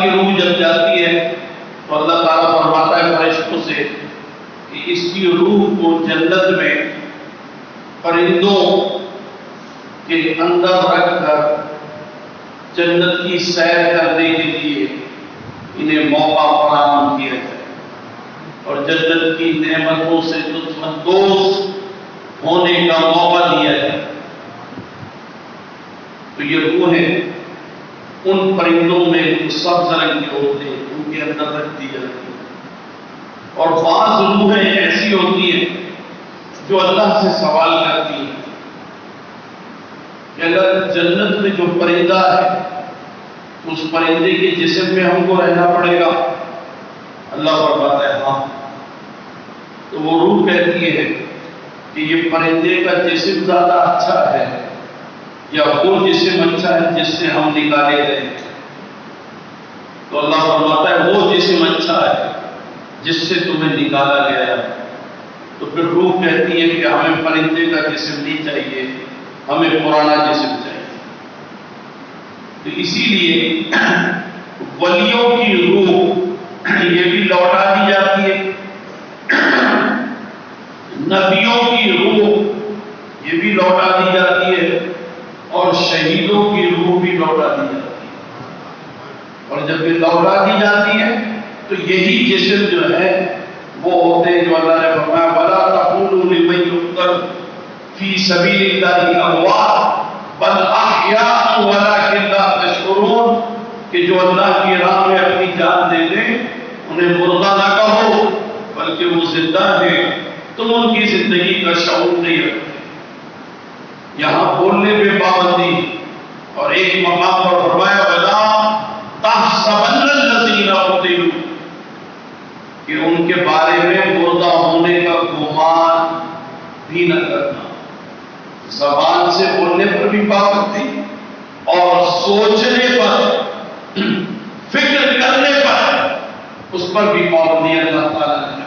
کی روح جب جاتی ہے تو اللہ تعالیٰ فرماتا ہے فرشتوں سے کہ اس کی روح کو جنت میں پرندوں کے اندر رکھ کر جنت کی سیر کرنے کے لیے انہیں موقع فراہم کیا جائے اور جنت کی نعمتوں سے لطف اندوز ہونے کا موقع دیا جائے. تو یہ روحیں ان پرندوں میں جو سبز رنگ کے ہوتے ہیں ان کے اندر رکھ دی جاتی ہیں. اور بعض روحیں ایسی ہوتی ہیں جو اللہ سے سوال کرتی ہیں کہ اگر جنت میں جو پرندہ ہے اس پرندے کے جسم میں ہم کو رہنا پڑے گا. اللہ فرماتا ہے ہاں. تو وہ روح کہتی ہے کہ یہ پرندے کا جسم زیادہ اچھا ہے یا وہ جسم اچھا ہے جس سے ہم نکالے گئے. تو اللہ فرماتا ہے وہ جسم اچھا ہے جس سے تمہیں نکالا گیا ہے. تو پھر روح کہتی ہے کہ ہمیں پرندے کا جسم نہیں چاہیے, ہمیں پرانا جسم چاہیے. تو اسی لیے ولیوں کی روح یہ بھی لوٹا دی جاتی ہے, نبیوں کی روح یہ بھی لوٹا دی جاتی ہے, اور شہیدوں کی روح بھی لوٹا دی جاتی ہے. اور جب یہ لوٹا دی جاتی ہے تو یہی جسم جو ہے وہ ہوتے ہیں جو اللہ نے فرمایا وَلَا تَقُولُوا لِمَن يُقْتَلُ فِي سَبِيلِ اللَّهِ أَمْوَاتٌ بَلْ أَحْيَاءٌ وَلَٰكِن لَّا تَشْعُرُونَ کہ جو اللہ کی راہ میں اپنی جان دے دیں انہیں مردہ نہ کہو بلکہ وہ زندہ ہیں, تم ان کی زندگی کا شعور نہیں رکھتے. یہاں بولنے پہ پابندی, اور ایک مقام پر فرمایا وَلَا تَحْسَبَنَّ الَّذِينَ قُتِلُوا کہ ان کے بارے میں مردہ ہونے کا گمان بھی نہ کرنا. زبان سے بولنے پر بھی پابندی اور سوچنے پر, فکر کرنے پر, اس پر بھی پابندی اللہ تعالیٰ نے.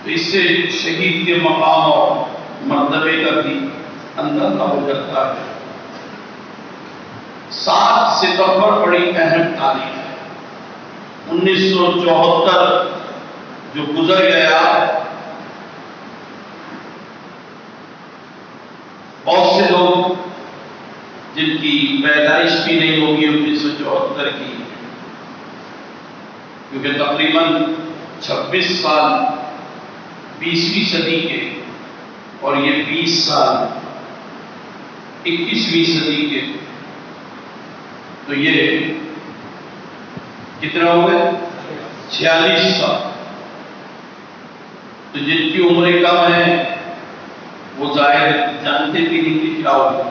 تو اس سے شہید کے مقام اور مرتبے کا بھی اندازہ ہو جاتا ہے. 7 ستمبر بڑی اہم تاریخ ہے. 1974 جو گزر گیا, بہت سے لوگ جن کی پیدائش بھی نہیں ہوگی 1974 کی, کیونکہ تقریباً 26 سال 20ویں صدی کے اور یہ 20 سال 21ویں صدی کے, تو یہ کتنا ہو گئے 46 سال. تو جن کی عمریں کم ہیں وہ ظاہر جانتے بھی نہیں کہ کیا ہوگا.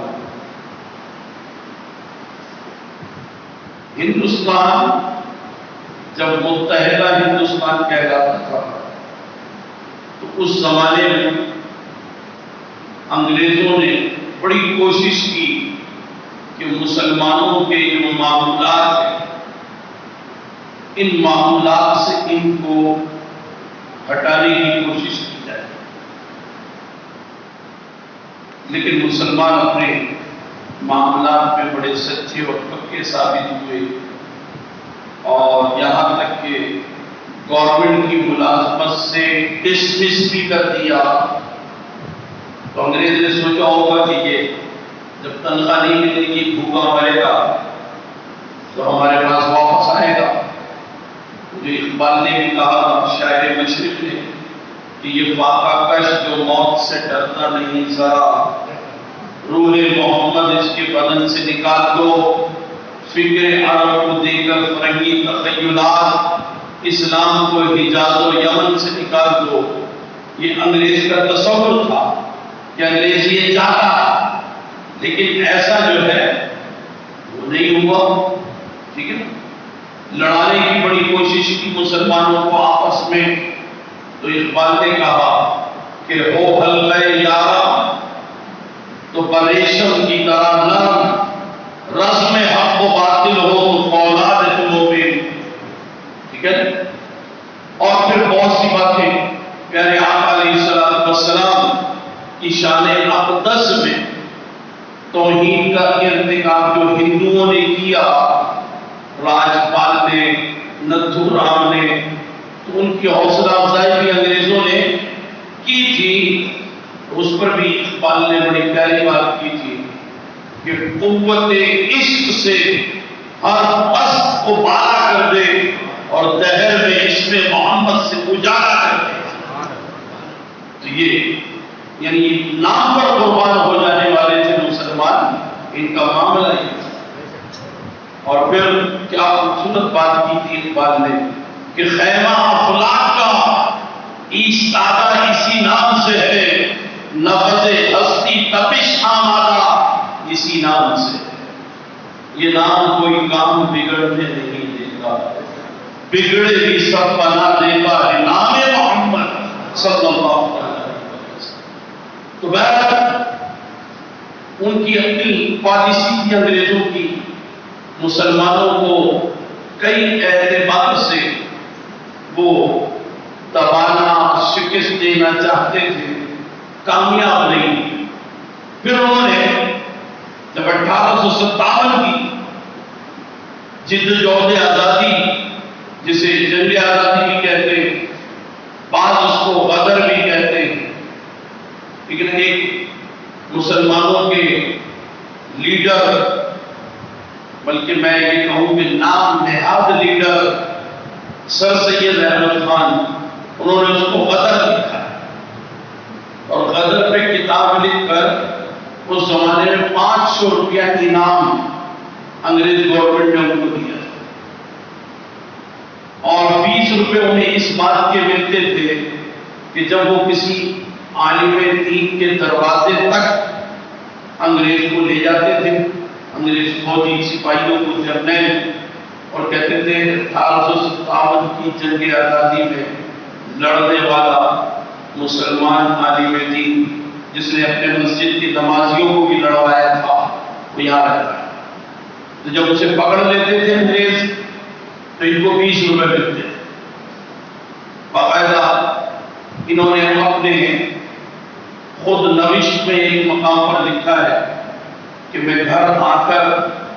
ہندوستان جب متحدہ ہندوستان کہلاتا تھا تو اس زمانے میں انگریزوں نے بڑی کوشش کی کہ مسلمانوں کے جو معاملات ہیں ان معاملات سے ان کو ہٹانے کی کوشش کی جائے, لیکن مسلمان اپنے معاملات میں بڑے سچے اور پکے ثابت ہوئے, اور یہاں تک کہ گورنمنٹ کی ملازمت سے ڈسمس بھی کر دیا. تو انگریز نے سوچا ہوگا کہ یہ جب تنخواہ نہیں ملے گی, بھوکا مرے گا, تو ہمارے پاس واپس آئے گا. جو اقبال نے بھی کہا, شاعر مشرق نے, کہ یہ فاقہ کش جو موت سے ڈرتا نہیں ذرا, روح محمد اس کے بدن سے نکال دو, فکر عرب کو دے کر فرنگی تخیلات, اسلام کو حجاز و یمن سے نکال دو. یہ انگریز کا تصور تھا کہ انگریز یہ چاہتا, لیکن ایسا جو ہے وہ نہیں ہوا. ٹھیک ہے نا, لڑانے کی بڑی کوشش کی مسلمانوں کو آپس میں. تو اقبال نے کہا کہ ہو حلقہ یارا تو پریشم کی طرح نرم, رسم حق و باطل ہو تو فولاد مبین. ٹھیک ہے. اور پھر بہت سی باتیں پیارے آقا علیہ الصلوۃ والسلام کی شان اقدس میں توحید کا ارتکاب جو ہندوؤں نے کیا راجپال نے، نتھو رام نے، تو ان کی حوصلہ افزائی بھی انگریزوں نے کی تھی. اس پر بھی اقبال نے بڑی پیاری بات کی تھی کہ قوت عشق سے ہر پست کو بالا کر دے اور دہر میں عشق محمد سے اجالا کر دے. تو یہ یعنی نام پر قربان ہو جانے والے تھے مسلمان، ان کا معاملہ ہی. اور پھر کیا خوبصورت بات کی تھی اقبال نے کہ خیمہ افلاک کا ایستادہ اسی نام سے ہے، نبض ہستی تپش آمادہ اسی نام سے. یہ نام کوئی کام بگڑنے نہیں دیتا، بگڑے بھی سب بنا دیتا ہے نام محمد صلی اللہ علیہ وسلم. تو بہرحال ان کی اپنی پالیسی تھی انگریزوں کی، مسلمانوں کو کئی اعتبار سے وہ دبانا، شکست دینا چاہتے تھے، کامیاب نہیں. پھر انہوں نے جب 1857 کی جدوجہد آزادی، جسے جنگ آزادی بھی کہتے ہیں، بعض اس کو غدر بھی کہتے ہیں، لیکن ایک مسلمانوں کے لیڈر، بلکہ میں یہ کہوں کہ نام نہاد لیڈر سر سید احمد خان، انہوں نے اس کو غدر لکھا اور غدر پہ کتاب لکھ کر اس زمانے میں 500 روپیہ انعام انگریز گورنمنٹ نے ان کو دیا اور 20 روپے انہیں اس بات کے ملتے تھے کہ جب وہ کسی عالم دین کے دروازے تک انگریز کو لے جاتے تھے، انگریز فوجی سپاہیوں کو، جرنیل، اور کہتے تھے 1857 کی جنگ آزادی میں لڑنے والا مسلمان عالم دین جس نے اپنے مسجد کی نمازیوں کو بھی لڑوایا تھا وہ یہاں رہتا ہے. تو جب اسے پکڑ لیتے تھے انگریز تو ان کو 20 روپے ملتے. باقاعدہ انہوں نے اپنے خود نوشت میں ایک مقام پر لکھا ہے کہ میں گھر آ کر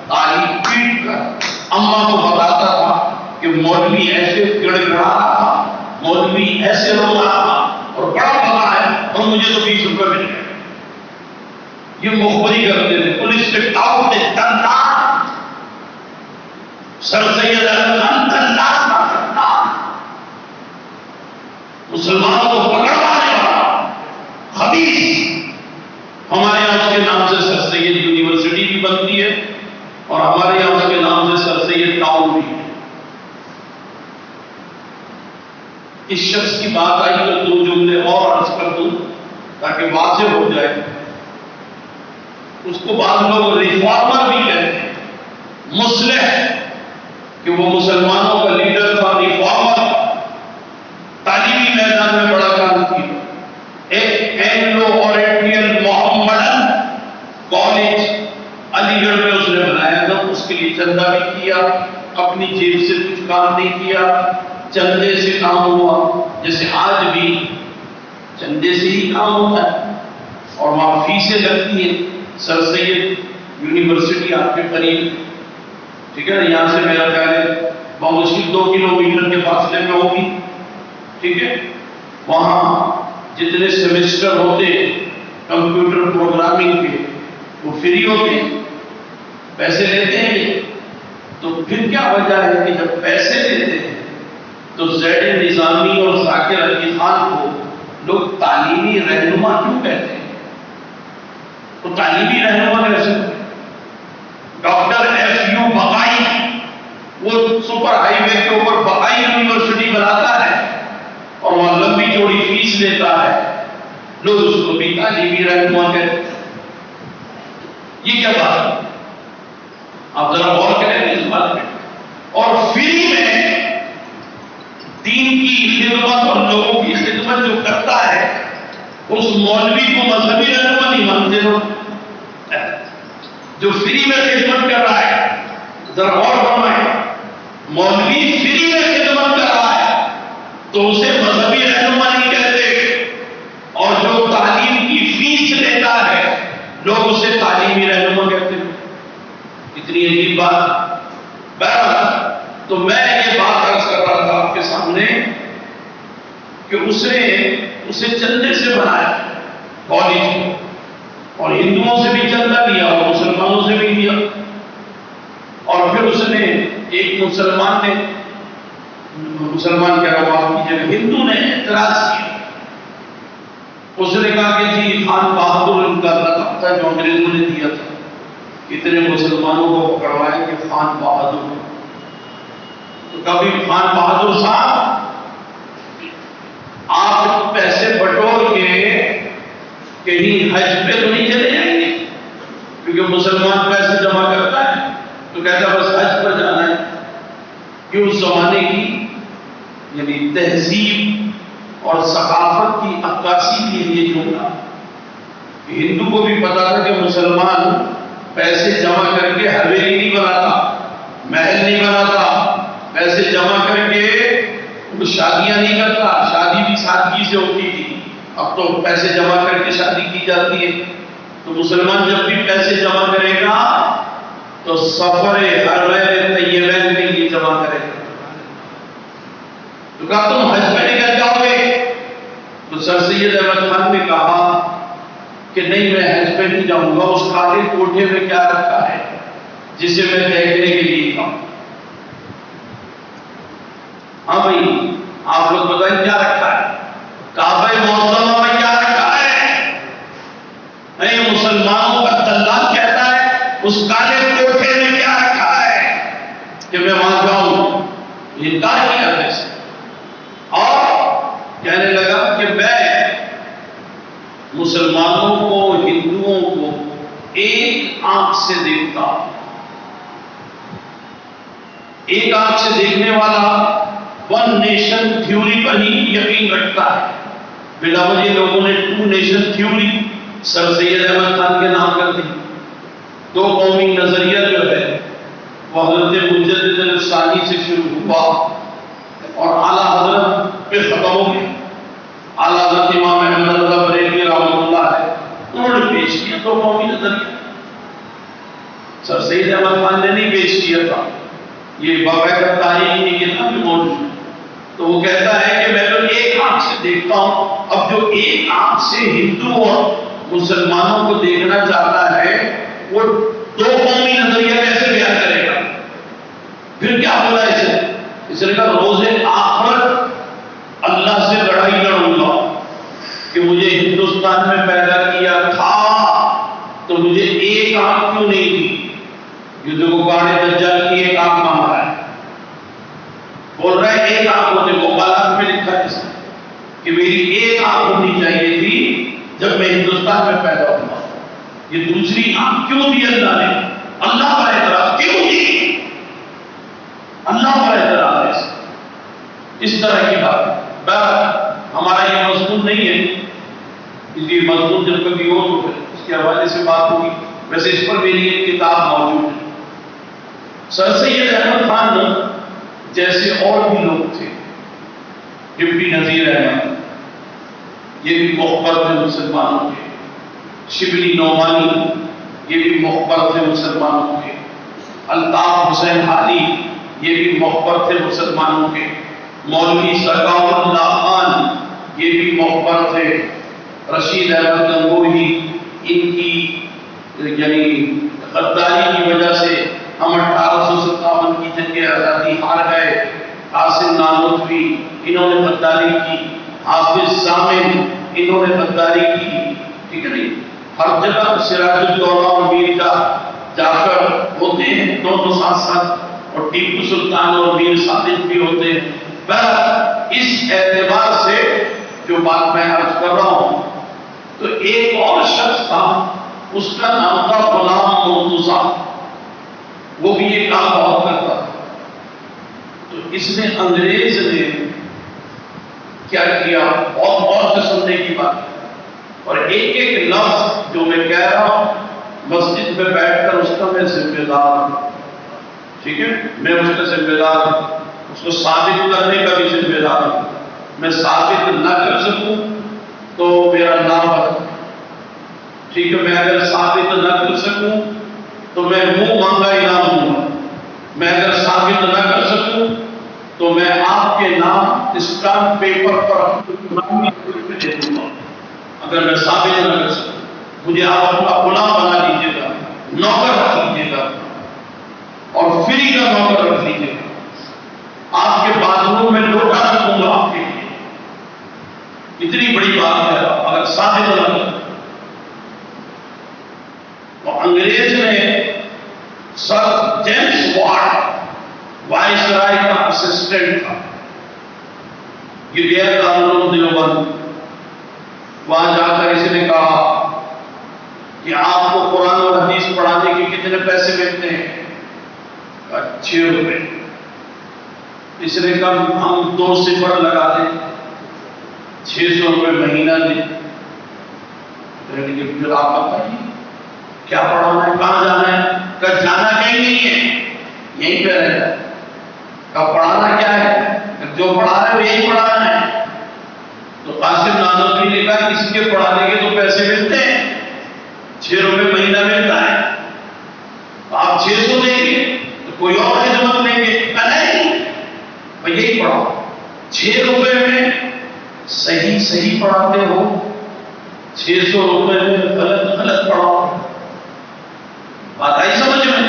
تالی پیٹ کر اماں کو بتاتا تھا کہ مولوی ایسے گڑ گڑا رہا تھا، مولوی ایسے رو رہا تھا اور بڑا مزہ ہے اور مجھے تو 20 روپے مل گئے. یہ مخبری کرتے تھے. پولیس کے ٹاؤن میں تنہا سر سید احمد خان تنہا مسلمانوں کو پکڑوانے والا خبیث. ہمارے یہاں اس کے نام سے سر سید یونیورسٹی بھی بنتی ہے اور ہمارے یہاں اس کے نام سے سر سید ٹاؤن بھی ہے. اس شخص کی بات آئی تو 2 جملے اور عرض کر دوں تاکہ واضح ہو جائے. اس کو بعض لوگ ریفارمر بھی کہتے ہیں، مصلح، کہ وہ مسلمانوں کا لیڈر تھا، ریفارمر، تعلیمی میدان میں بڑا کام کیا. ایک اینگلو اورینٹل محمدن کالج علی گڑھ میں اس نے بنایا تھا. اس کے لیے چندہ بھی کیا، اپنی جیب سے کچھ کام نہیں کیا، چندے سے کام ہوا. جیسے آج بھی چندے سے ہی کام ہوتا ہے اور وہاں فیسیں لگتی ہیں. سر سید یونیورسٹی آپ کے قریب، ٹھیک ہے نا، یہاں سے میرا خیال ہے بمشکل 2 کلومیٹر کے فاصلے میں ہوگی. ٹھیک ہے، وہاں جتنے سیمسٹر ہوتے کمپیوٹر پروگرامنگ کے وہ فری ہوتے ہیں، پیسے لیتے ہیں. تو پھر کیا وجہ ہے کہ جب پیسے لیتے ہیں تو زید نظامی اور ذاکر علی خان کو لوگ تعلیمی رہنما کیوں کہتے ہیں؟ تو تعلیمی رہنما کیسے؟ ڈاکٹر ایف یو بقائی وہ سپر ہائی وے کے اوپر بقائی یونیورسٹی بناتا ہے اور وہاں لمبی چوڑی فیس لیتا ہے، لوگ اس کو بھی تعلیمی رہنما کہتے ہیں. یہ کیا بات ہے؟ آپ ذرا غور کریں اس بات میں. اور فری میں دین کی خدمت اور لوگوں کی خدمت جو کرتا ہے اس مولوی کو مذہبی رہنما نہیں مانتے ہو. جو فری میں خدمت کر رہا ہے، ذرا غور فرمائیں، مولوی فری میں خدمت کر رہا ہے تو اسے مذہبی رہنما نہیں کہتے، اور جو تعلیم کی فیس لیتا ہے لوگ اسے تعلیمی رہنما کہتے ہیں. اتنی عجیب بات. بہرحال نے کہ اس نے اسے چندے سے بنایا کالج کو، اور ہندوؤں سے بھی چندہ لیا اور مسلمانوں سے بھی لیا، اور پھر اس نے ایک مسلمان کہہ رہا ہوں آپ کی جگہ ہندو نے اعتراض کیا، اس نے کہا کہ جی خان بہادر ان کا لقب تھا جو انگریزوں نے دیا تھا، اتنے مسلمانوں کو پکڑوایا کہ خان بہادر، تو کبھی خان بہادر صاحب آپ پیسے بٹور کے کہیں حج پہ تو نہیں چلے جائیں گے؟ کیونکہ مسلمان پیسے جمع کرتا ہے تو کہتا بس حج پر جانا ہے، کہ اس زمانے کی یعنی تہذیب اور ثقافت کی عکاسی کے لیے جملہ، ہندو کو بھی پتا تھا کہ مسلمان پیسے جمع کر کے حویلی نہیں بناتا، محل نہیں بناتا، پیسے جمع کر کے شادیاں نہیں کرتا، شادی بھی سادگی سے ہوتی تھی، اب تو پیسے جمع کر کے شادی کی جاتی ہے، تو مسلمان جب بھی پیسے جمع کرے گا تو سفر حرمین طیبین کے لیے جمع کرے گا، تو کہا تم حج پہ نکل جاؤ گے؟ تو سر سید احمد خان نے کہا کہ نہیں میں حج پہ نہیں جاؤں گا، اس کالے کوٹھے میں کیا رکھا ہے جسے میں دیکھنے کے لیے کہوں؟ ہاں بھائی آپ لوگ بتائیں کیا رکھا ہے؟ کعبہ معظمہ میں کیا رکھا ہے؟ نہیں، مسلمانوں کا دلال کہتا ہے اس کالے کوٹھے میں کیا رکھا ہے کہ میں وہاں جاؤں؟ انکار کیا ویسے، اور کہنے لگا کہ میں مسلمانوں کو ہندوؤں کو ایک آنکھ سے دیکھتا ہوں، ایک آنکھ سے دیکھنے والا ون نیشن تھیوری پر ہی یقین رکھتا ہے، بلا وجہ لوگوں نے ٹو نیشن تھیوری سر سید احمد خان کے نام کر دی، دو قومی نظریہ جو ہے وہ حضرت مجدد الثانی سے شروع ہوا اور اعلیٰ حضرت پہ ختم ہو گیا، اعلیٰ حضرت امام احمد رضا بریلوی رحمۃ اللہ ہے، انہوں نے پیش کیا دو قومی نظریہ، سر سید احمد خان نے نہیں پیش کیا تھا، یہ باقاعدہ تاریخ کی کتاب میں موجود ہے، تو وہ کہتا ہے کہ میں تو ایک آنکھ سے دیکھتا ہوں، اب جو ایک آنکھ سے ہندو اور مسلمانوں کو دیکھنا چاہتا ہے وہ دو قومی نظریہ کیسے بیان کرے گا؟ پھر کیا بولا اسے نے کہا روز آخرت اللہ سے لڑائی لڑوں گا کہ مجھے ہندوستان میں پیدا کیا تھا تو مجھے ایک آنکھ کیوں نہیں دی؟ جو گاڑے دجال کی ایک آنکھ مانگ رہا ہے، بول رہا ہے ایک آنکھ ہونے کو، بالات میں لکھا ہے کہ میری ایک آنکھ ہونی چاہیے تھی جب میں ہندوستان میں پیدا ہوا، یہ دوسری آنکھ کیوں دی اللہ نے؟ اللہ پر اعتراض کیوں دی؟ اللہ پر اعتراض ہے اس طرح کی بات، بہرحال ہمارا یہ مضمون نہیں ہے، اس لیے مضمون جب کبھی ہو تو اس کے حوالے سے بات ہوگی، ویسے اس پر میری ایک کتاب موجود ہے۔ سر سید احمد خان جیسے اور بھی لوگ تھے، ڈپٹی نذیر احمد یہ بھی مخبر تھے مسلمانوں کے، شبلی نعمانی یہ بھی مخبر تھے مسلمانوں کے، الطاف حسین حالی یہ بھی مخبر تھے مسلمانوں کے، مولوی سرکار اللہ خان یہ بھی مخبر تھے، رشید احمد گنگوہی ان کی یعنی غداری کی وجہ سے ہم 1857 کی جنگ آزادی ہار گئے، قاسم نانوتوی انہوں نے غداری کی، حافظ سامن انہوں نے غداری کی، ٹھیک ہے نہیں؟ ہر جگہ سراج الدولہ اور میر جا کر ہوتے ہیں دونوں ساتھ ساتھ، اور ٹیپو سلطان اور میر صادق بھی ہوتے ہیں۔ بہرحال اس اعتبار سے جو بات میں عرض کر رہا ہوں، تو ایک اور شخص تھا، اس کا نام تھا غلام مرتضیٰ، وہ بھی یہ کام بہت کرتا تھا۔ تو اس نے انگریز نے کیا کیا، بہت غور سے سننے کی بات ہے، اور ایک ایک لفظ جو میں کہہ رہا ہوں مسجد میں بیٹھ کر اس کا میں ذمہ دار ہوں، ٹھیک ہے، میں اس کا ذمہ دار ہوں، اس کو ثابت کرنے کا بھی ذمہ دار ہوں، میں ثابت نہ کر سکوں تو میرا نام ہے، ٹھیک ہے، میں اگر ثابت نہ کر سکوں تو میں منہ مانگا انعام دوں گا، میں اگر ثابت نہ کر سکوں تو میں میں آپ کے نام اسٹامپ پیپر پر دے دوں گا اگر میں ثابت نہ کر سکوں. مجھے آپ اپنا غلام بنا لیجیے گا, نوکر رکھ لیجیے گا, اور فری کا نوکر رکھ لیجیے گا. آپ کے باتھروم میں لوٹا رکھوں گا آپ کے لیے. اتنی بڑی بات ہے اگر ثابت نہ کر. تو انگریز نے سر جیمز واٹ وائسرائے کا اسسٹنٹ تھا, یہ گیا دارالعلوم دیوبند. وہاں جا کر اس نے کہا کہ آپ کو قرآن اور حدیث پڑھانے کے کتنے پیسے ملتے ہیں؟ 6 روپے. اس نے کہا ہم 2 صفر لگا دیں, 600 روپے مہینہ دیں. پھر آپ بتائیے کیا پڑھانا ہے, کہاں جانا ہے؟ کہ جانا کہیں نہیں ہے, یہیں پہ رہنا ہے. کہ پڑھانا کیا ہے؟ جو پڑھا رہا ہے یہی پڑھانا ہے. تو قاسم نانوتوی نے کہا کسی کے پڑھانے کے تو پیسے ملتے ہیں, 6 روپے مہینہ ملتا ہے, آپ 600 دیں گے تو کوئی اور خدمت لیں گے. نہیں, بھائی یہی پڑھاؤ. 6 روپے میں صحیح پڑھاتے ہو, 600 روپے میں غلط پڑھاؤ. بات آئی سمجھ میں؟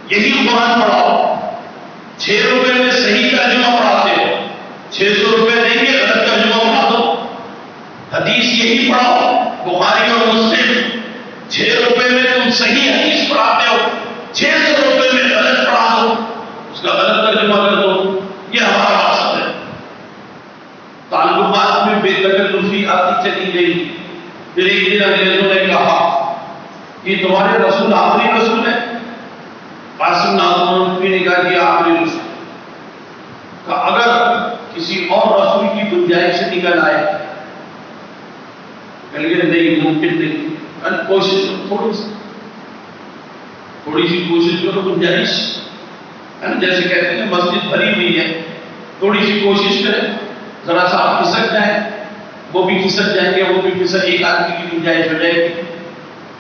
یہی قرآن پڑھاؤ. 6 روپے میں صحیح ترجمہ پڑھاتے ہو, 600 روپے دیں گے غلط ترجمہ پڑھا دو. حدیث یہی پڑھاؤ, بخاری اور مسلم. 6 روپے میں تم صحیح حدیث پڑھاتے ہو, 600 روپے میں غلط پڑھا دو, اس کا غلط ترجمہ کر دو. یہ ہمارا مقصد ہے. تعلقات میں بے تکلفی آتی چلی گئی. پھر ایک دن انگریزوں نے کہا کہ تمہارے رسول آخری رسول ہے. قاسم نانوتوی نے کہا کہ آخری رسول. کہ اگر کسی اور رسول کی گنجائش سے نکل آئے, کہ نہیں ممکن نہیں, کوشش کرو, تھوڑی سی کوشش کرو, گنجائش ہے نا. جیسے کہتے ہیں مسجد بھری ہوئی ہے, تھوڑی سی کوشش کریں, ذرا سا آپ کھسک جائیں, وہ بھی کھسک جائیں گے, وہ بھی کھسک, ایک آدمی کی گنجائش ہو جائے گی,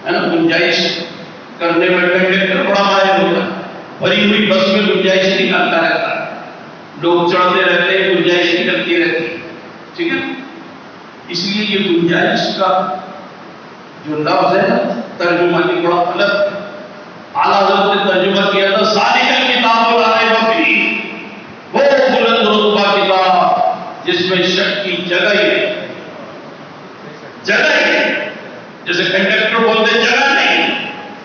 ہے نا. گنجائش کرنے میں کنڈکٹر بڑا ماہر ہوتا ہے. بھری ہوئی بس میں گنجائش نکالتا رہتا ہے, لوگ چڑھتے رہتے ہیں, گنجائش نکلتی رہتی ہے. ٹھیک ہے. اس لیے یہ گنجائش کا جو لفظ ہے نا, ترجمہ کی بڑا غلط. اعلیٰ حضرت نے ترجمہ کیا تھا ساری کتاب بفری, وہ بلند رتبہ کتاب جس میں شک کی جگہ ہی ہے. جیسے کنڈکٹر بولتے جگہ نہیں,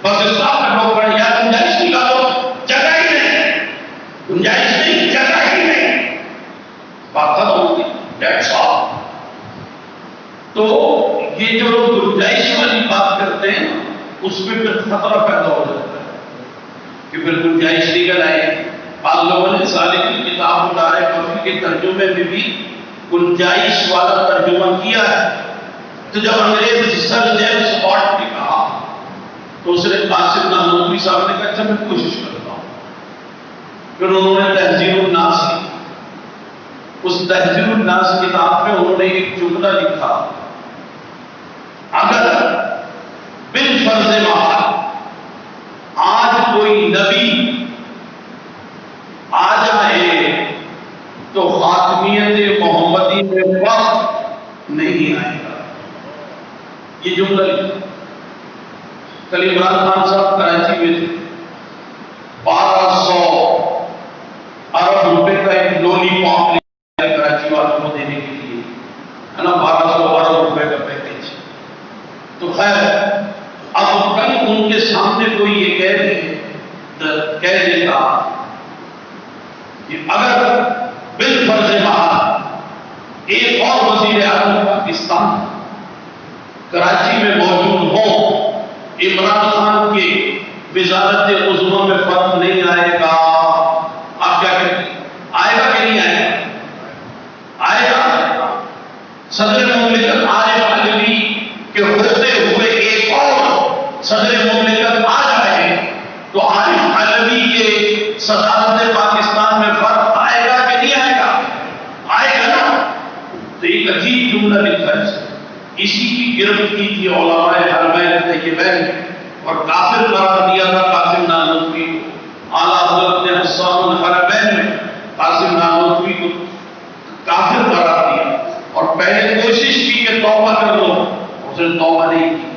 بس اسٹاپ کا لوگ پڑھیں یا گنجائش نکالو, جگہ ہی نہیں, گنجائش نہیں, جگہ ہی نہیں, بات ختم ہوگی. That's all. تو یہ جو لوگ گنجائش والی بات کرتے ہیں اس میں پھر خطرہ پیدا ہو جاتا ہے کہ پھر گنجائش نکل آئے. بعض لوگوں نے سالے کی کتاب اتارے کافی کے ترجمے میں بھی گنجائش والا ترجمہ کیا ہے. تو جب انگریز سر جیمز واٹ نے کہا تو اس نے قاسم نانوتوی صاحب نے کہا اچھا میں کوشش کرتا ہوں. پھر انہوں نے تہذیب الناس کی. اس تہذیب الناس کتاب میں انہوں نے ایک جملہ لکھا, اگر بالفرض محال آج کوئی نبی آ جائے تو خاتمیت محمدی میں فرق نہیں آئے گا. یہ جملہ لکھا. کل عمران خان صاحب کراچی میں تھے, 1200 ارب روپے کا ایک لولی پاپ لیا کراچی والوں کو دینے کے لیے, ہے نا. 1200 ارب روپے کا پیکیج. تو خیر اب کل ان کے سامنے کوئی یہ کہہ دیتا کہ اگر بالفرض محال ایک اور وزیر اعظم پاکستان کراچی میں موجود ہو, عمران خان کے وزارت عظمیٰ میں فرق نہیں آئے گا, آپ کیا کہتے ہیں؟ آئے گا کہ نہیں آئے گا؟ آئے گا. صدر مملکت عارف علوی کے ہوتے ہوئے ایک اور صدر مملکت آ جائے تو عارف علوی کے صدارت پاکستان میں فرق آئے گا کہ نہیں آئے گا؟ آئے گا نا. تو ایک عجیب جملہ لکھا ہے, اسی کی گرفت کی تھی علماء حرمین طیبین اور کافر قرار دیا تھا قاسم نانوتوی کو. اعلیٰ حضرت نے حسان الحرمین میں قاسم اس نے توبہ نہیں کی،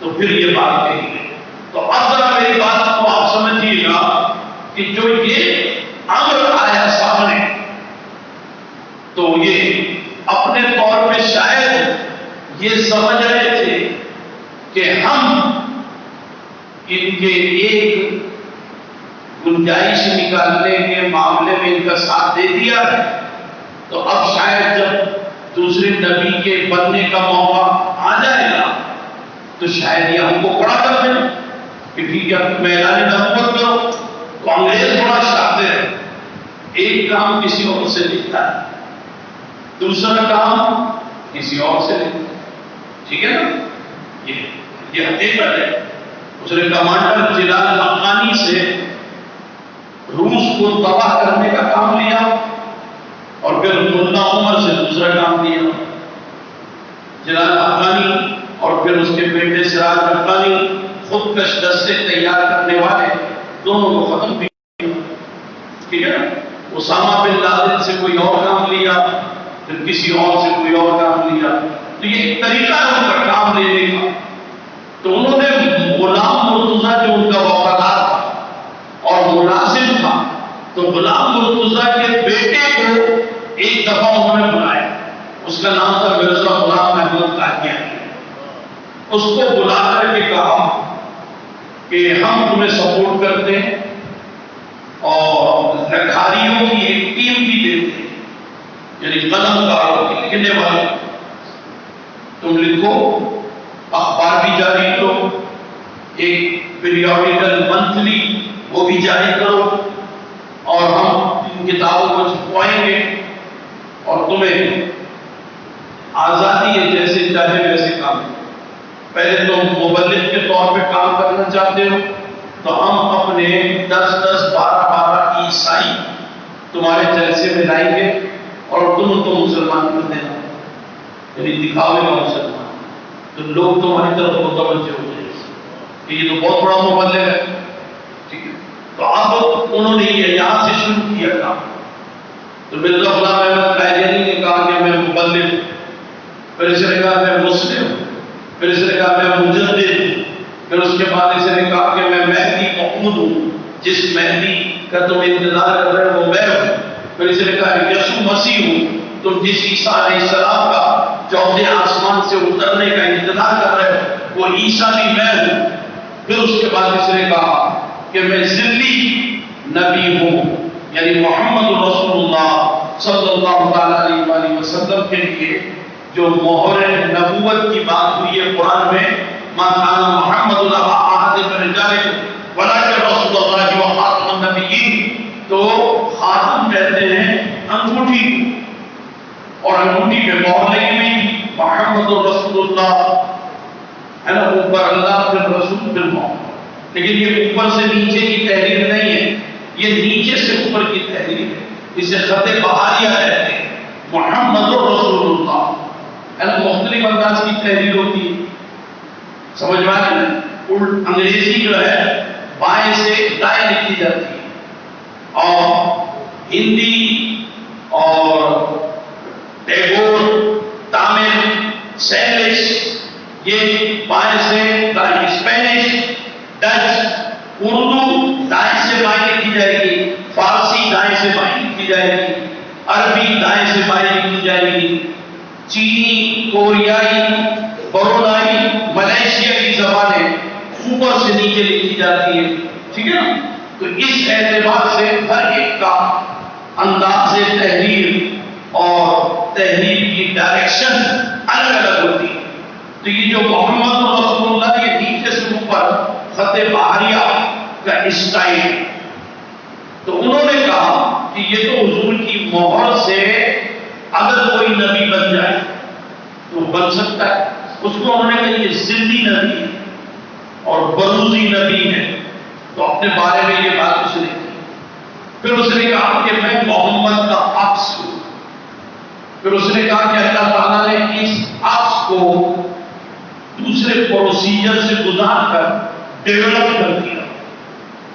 تو پھر یہ بات کہی گئی۔ تو اب ذرا میری بات کو آپ سمجھیے گا کہ جو یہ امر آیا سامنے، تو یہ اپنے طور پہ شاید یہ سمجھ رہے تھے کہ ہم ان کے ایک گنجائش نکالنے کے معاملے میں ان کا ساتھ دے دیا ہے، تو اب شاید جب دوسرے نبی کے بننے کا موقع آ جائے گا تو شاید یہ ہم کو کھڑا کر دیں کہ ٹھیک ہے تم اعلان نبوت کرو۔ تو انگریز بڑا شاطر ہے، ایک کام کسی اور سے لکھتا ہے، دوسرا کام کسی اور سے لکھتا ہے، ٹھیک ہے نا؟ یہ حقیقت ہے۔ اس نے کمانڈر جلال حقانی سے روس کو تباہ کرنے کا کام لیا، اور پھر ملا عمر سے دوسرا کام لیا، جلال حقانی اور پھر اس کے بیٹے سراج حقانی، خودکش دستے تیار کرنے والے، دونوں کو ختم کیا، ٹھیک ہے نا؟ اسامہ بن لادن سے کوئی اور کام لیا، پھر کسی اور سے کوئی اور کام لیا۔ تو یہ ایک طریقہ ہے ان کا کام لینے کا۔ تو انہوں نے غلام مرتضیٰ جو ان کا وفادار تھا اور ملازم تھا، تو غلام مرتضیٰ کے بیٹے کو ایک دفعہ انہوں نے بلایا، اس کا نام تھا مرزا غلام محمود قادیانی۔ اس کو بلا کر کے کہا کہ ہم تمہیں سپورٹ کرتے ہیں اور لکھاریوں کی ایک ٹیم بھی دیتے ہیں، یعنی قلم کاروں کی، لکھنے والے، تم لکھو، اخبار بھی جاری کرو، ایک پیریوڈیکل منتھلی وہ بھی جاری کرو، اور ہم ان کتابوں کو چھپوائیں گے اور تمہیں آزادی ہے، جیسے چاہے ویسے کام کرو۔ پہلے تم مبلغ کے طور پہ کام کرنا چاہتے ہو تو ہم اپنے 10 12 عیسائی تمہارے جلسے میں لائیں گے اور تم تو مسلمان کر دینا، یعنی دکھاوے کا مسلمان، تو لوگ تمہاری طرف متوجہ ہو جائیں گے کہ یہ تو بہت بڑا مبلغ ہے، ٹھیک ہے؟ تو اب انہوں نے یہ یہاں سے شروع کیا کام۔ تو مرزا غلام احمد قادیانی نے کہا کہ میں مبلغ، پھر اس نے کہا میں مسلم، پھر اس نے کہا میں مجدد ہوں، پھر اس کے بعد اس نے کہا کہ میں مہدی محمود ہوں، جس مہدی کا تم انتظار کر رہے ہو وہ میں ہوں، پھر اس نے کہا یسوع مسیح ہوں، تم جس عیسیٰ علیہ السلام کا چوتھے آسمان سے اترنے کا انتظار کر رہے ہو وہ عیسیٰ بھی میں ہوں، پھر اس کے بعد اس نے کہا کہ میں ذلی نبی ہوں، یعنی محمد رسول اللہ صلی اللہ تعالی علیہ وآلہ وسلم کے لیے جو مہر نبوت کی بات ہوئی ہے قرآن میں، ما کان محمد احد من رجالکم ولکن رسول اللہ وخاتم النبیین، تو خاتم کہتے ہیں انگوٹھی، اور انگوٹھی پہ مہر لگی ہوئی محمد رسول اللہ ہے نا، اوپر اللہ پھر رسول پھر محمد، لیکن یہ اوپر سے نیچے کی تحریر نہیں ہے، یہ نیچے سے اوپر کی تحریر ہے، اسے خط بہاریہ کہتے ہیں، محمد رسول اللہ ہے نا، مختلف انداز کی تحریر ہوتی ہے، سمجھ میں آئے نا؟ انگریزی جو ہے بائیں سے دائیں لکھی جاتی ہے، اور ہندی اور ٹیگور، تامل، سینگلش یہ بائیں سے دائیں، اسپینش، ڈچ، اردو دائیں سے بائیں لکھی جائے گی، فارسی دائیں سے بائیں لکھی جائے گی، عربی دائیں سے بائیں لکھی جائے گی، چینی، کوریائی، برونائی، ملیشیا کی زبانیں اوپر سے نیچے لکھی جاتی ہیں، ٹھیک ہے نا؟ تو اس اعتبار سے ہر ایک کا انداز تحریر اور تحریر کی ڈائریکشن الگ الگ ہوتی ہے۔ تو یہ جو محمد رسول اللہ یہ نیچے سے اوپر خط بہاریہ کا اسٹائل ہے، تو انہوں نے کہا کہ یہ تو حضور کی مہر سے اگر کوئی نبی بن جائے تو بن سکتا ہے، اس کو انہوں نے کہا یہ ذلی نبی ہے اور بروزی نبی ہے، تو اپنے بارے میں یہ بات اس نے کی۔ پھر اس نے کہا کہ میں محمد کا عکس ہوں، پھر اس نے کہا کہ اللہ تعالیٰ نے اس عکس کو دوسرے پروسیجر سے گزار کر ڈیولپ کر دیا،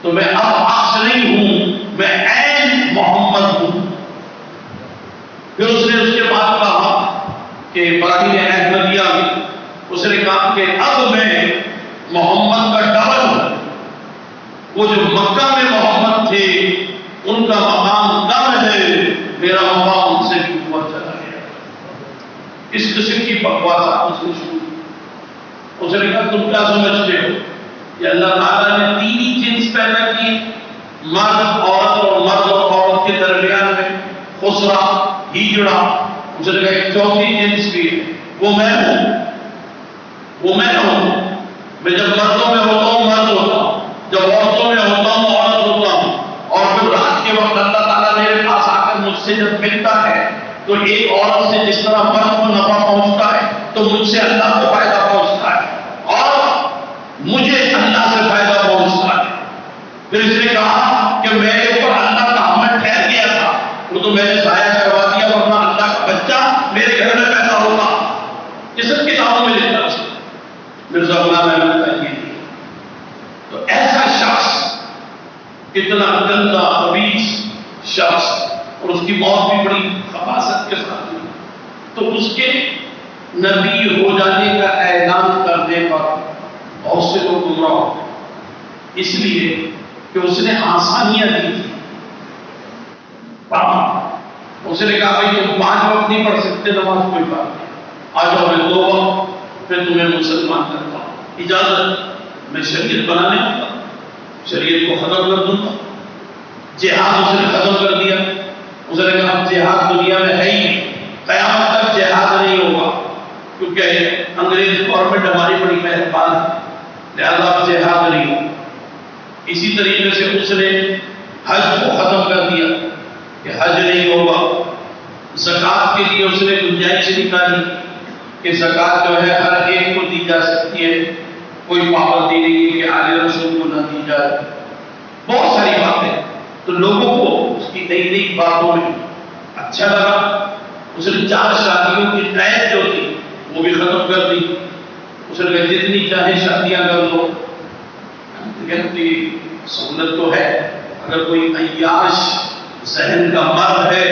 تو میں اب عکس نہیں ہوں، میں عین محمد ہوں۔ پھر اس نے اس کے بعد کہا کہ براہین احمدیہ، اس کہ اب میں محمد کا ڈبل ہوں. وہ جو مکہ میں محمد تھے ان کا مقام کم ہے، میرا مقام ان سے بھی اوپر چلا گیا. اس قسم کی بکواسات اس نے شروع کی. اس نے کہا تم کیا سمجھتے ہو کہ اللہ تعالیٰ نے 3 ہی جنس پیدا کیے، مرد عورت اور مرد اور عورت کے درمیان میں خسرا ہجڑا. اس نے کہا ایک 4تھی جنس بھی ہے، وہ میں ہوں. وہ میں ہوں. میں جب مردوں میں ہوتا ہوں مرد ہوتا ہوں، جب عورتوں میں ہوتا ہوں عورت ہوتا ہوں. اور پھر رات کے وقت اللہ تعالیٰ میرے پاس آ کر مجھ سے جب ملتا ہے تو ایک عورت سے جس طرح مرد کو نفع پہنچتا ہے تو مجھ سے اللہ کو فائدہ پہنچتا ہے اور مجھے اللہ سے فائدہ پہنچتا ہے. پھر اس نے کہا کہ میرے اوپر اللہ کا حمل ٹھہر گیا تھا، وہ تو میں نے ضائع کروا دیا، ورنہ اللہ کا بچہ میرے گھر میں پیدا ہوتا. یہ سب کتابوں میں لکھا ہے. مرزا غلام احمد کا یہ. تو ایسا شخص کتنا گندا خبیث شخص، اور اس کی موت بھی بڑی خباثت کے ساتھ ہوئی. تو اس کے نبی ہو جانے کا اعلان کرنے پر بہت سے لوگ گمراہ ہو گئے، اس لیے کہ اس نے آسانیاں دی تھی. اس نے کہا بھائی تم 5 وقت نہیں پڑھ سکتے نماز، کوئی بات نہیں، آ جاؤ میں 2 وقت پھر تمہیں مسلمان کرتا ہوں. اجازت، میں شریعت بنانے آتا ہوں، شریعت کو ختم کر دوں گا. جہاد اس نے ختم کر دیا. اس نے کہا جہاد دنیا میں ہے ہی نہیں، قیامت تک جہاد نہیں ہوگا، کیونکہ انگریز گورنمنٹ ہماری بڑی مہربان ہے، لہذا جہاد نہیں ہوگا. اسی طریقے سے اس نے حج کو ختم کر دیا کہ حج نہیں ہوگا. زکوٰۃ کے لیے اس نے گنجائش نکالی کہ زکوٰۃ جو ہے ہر ایک کو دی جا سکتی ہے، کوئی پابندی نہیں ہے کہ آل رسول کو نہ دی جائے. بہت ساری باتیں. تو لوگوں کو اس کی نئی نئی باتوں میں اچھا لگا. اس نے 4 شادیوں کی قید جو تھی وہ بھی ختم کر دی. اس نے کہا جتنی چاہے شادیاں کر لو. سہولت تو ہے، اگر کوئی عیاش ذہن کا مرد ہے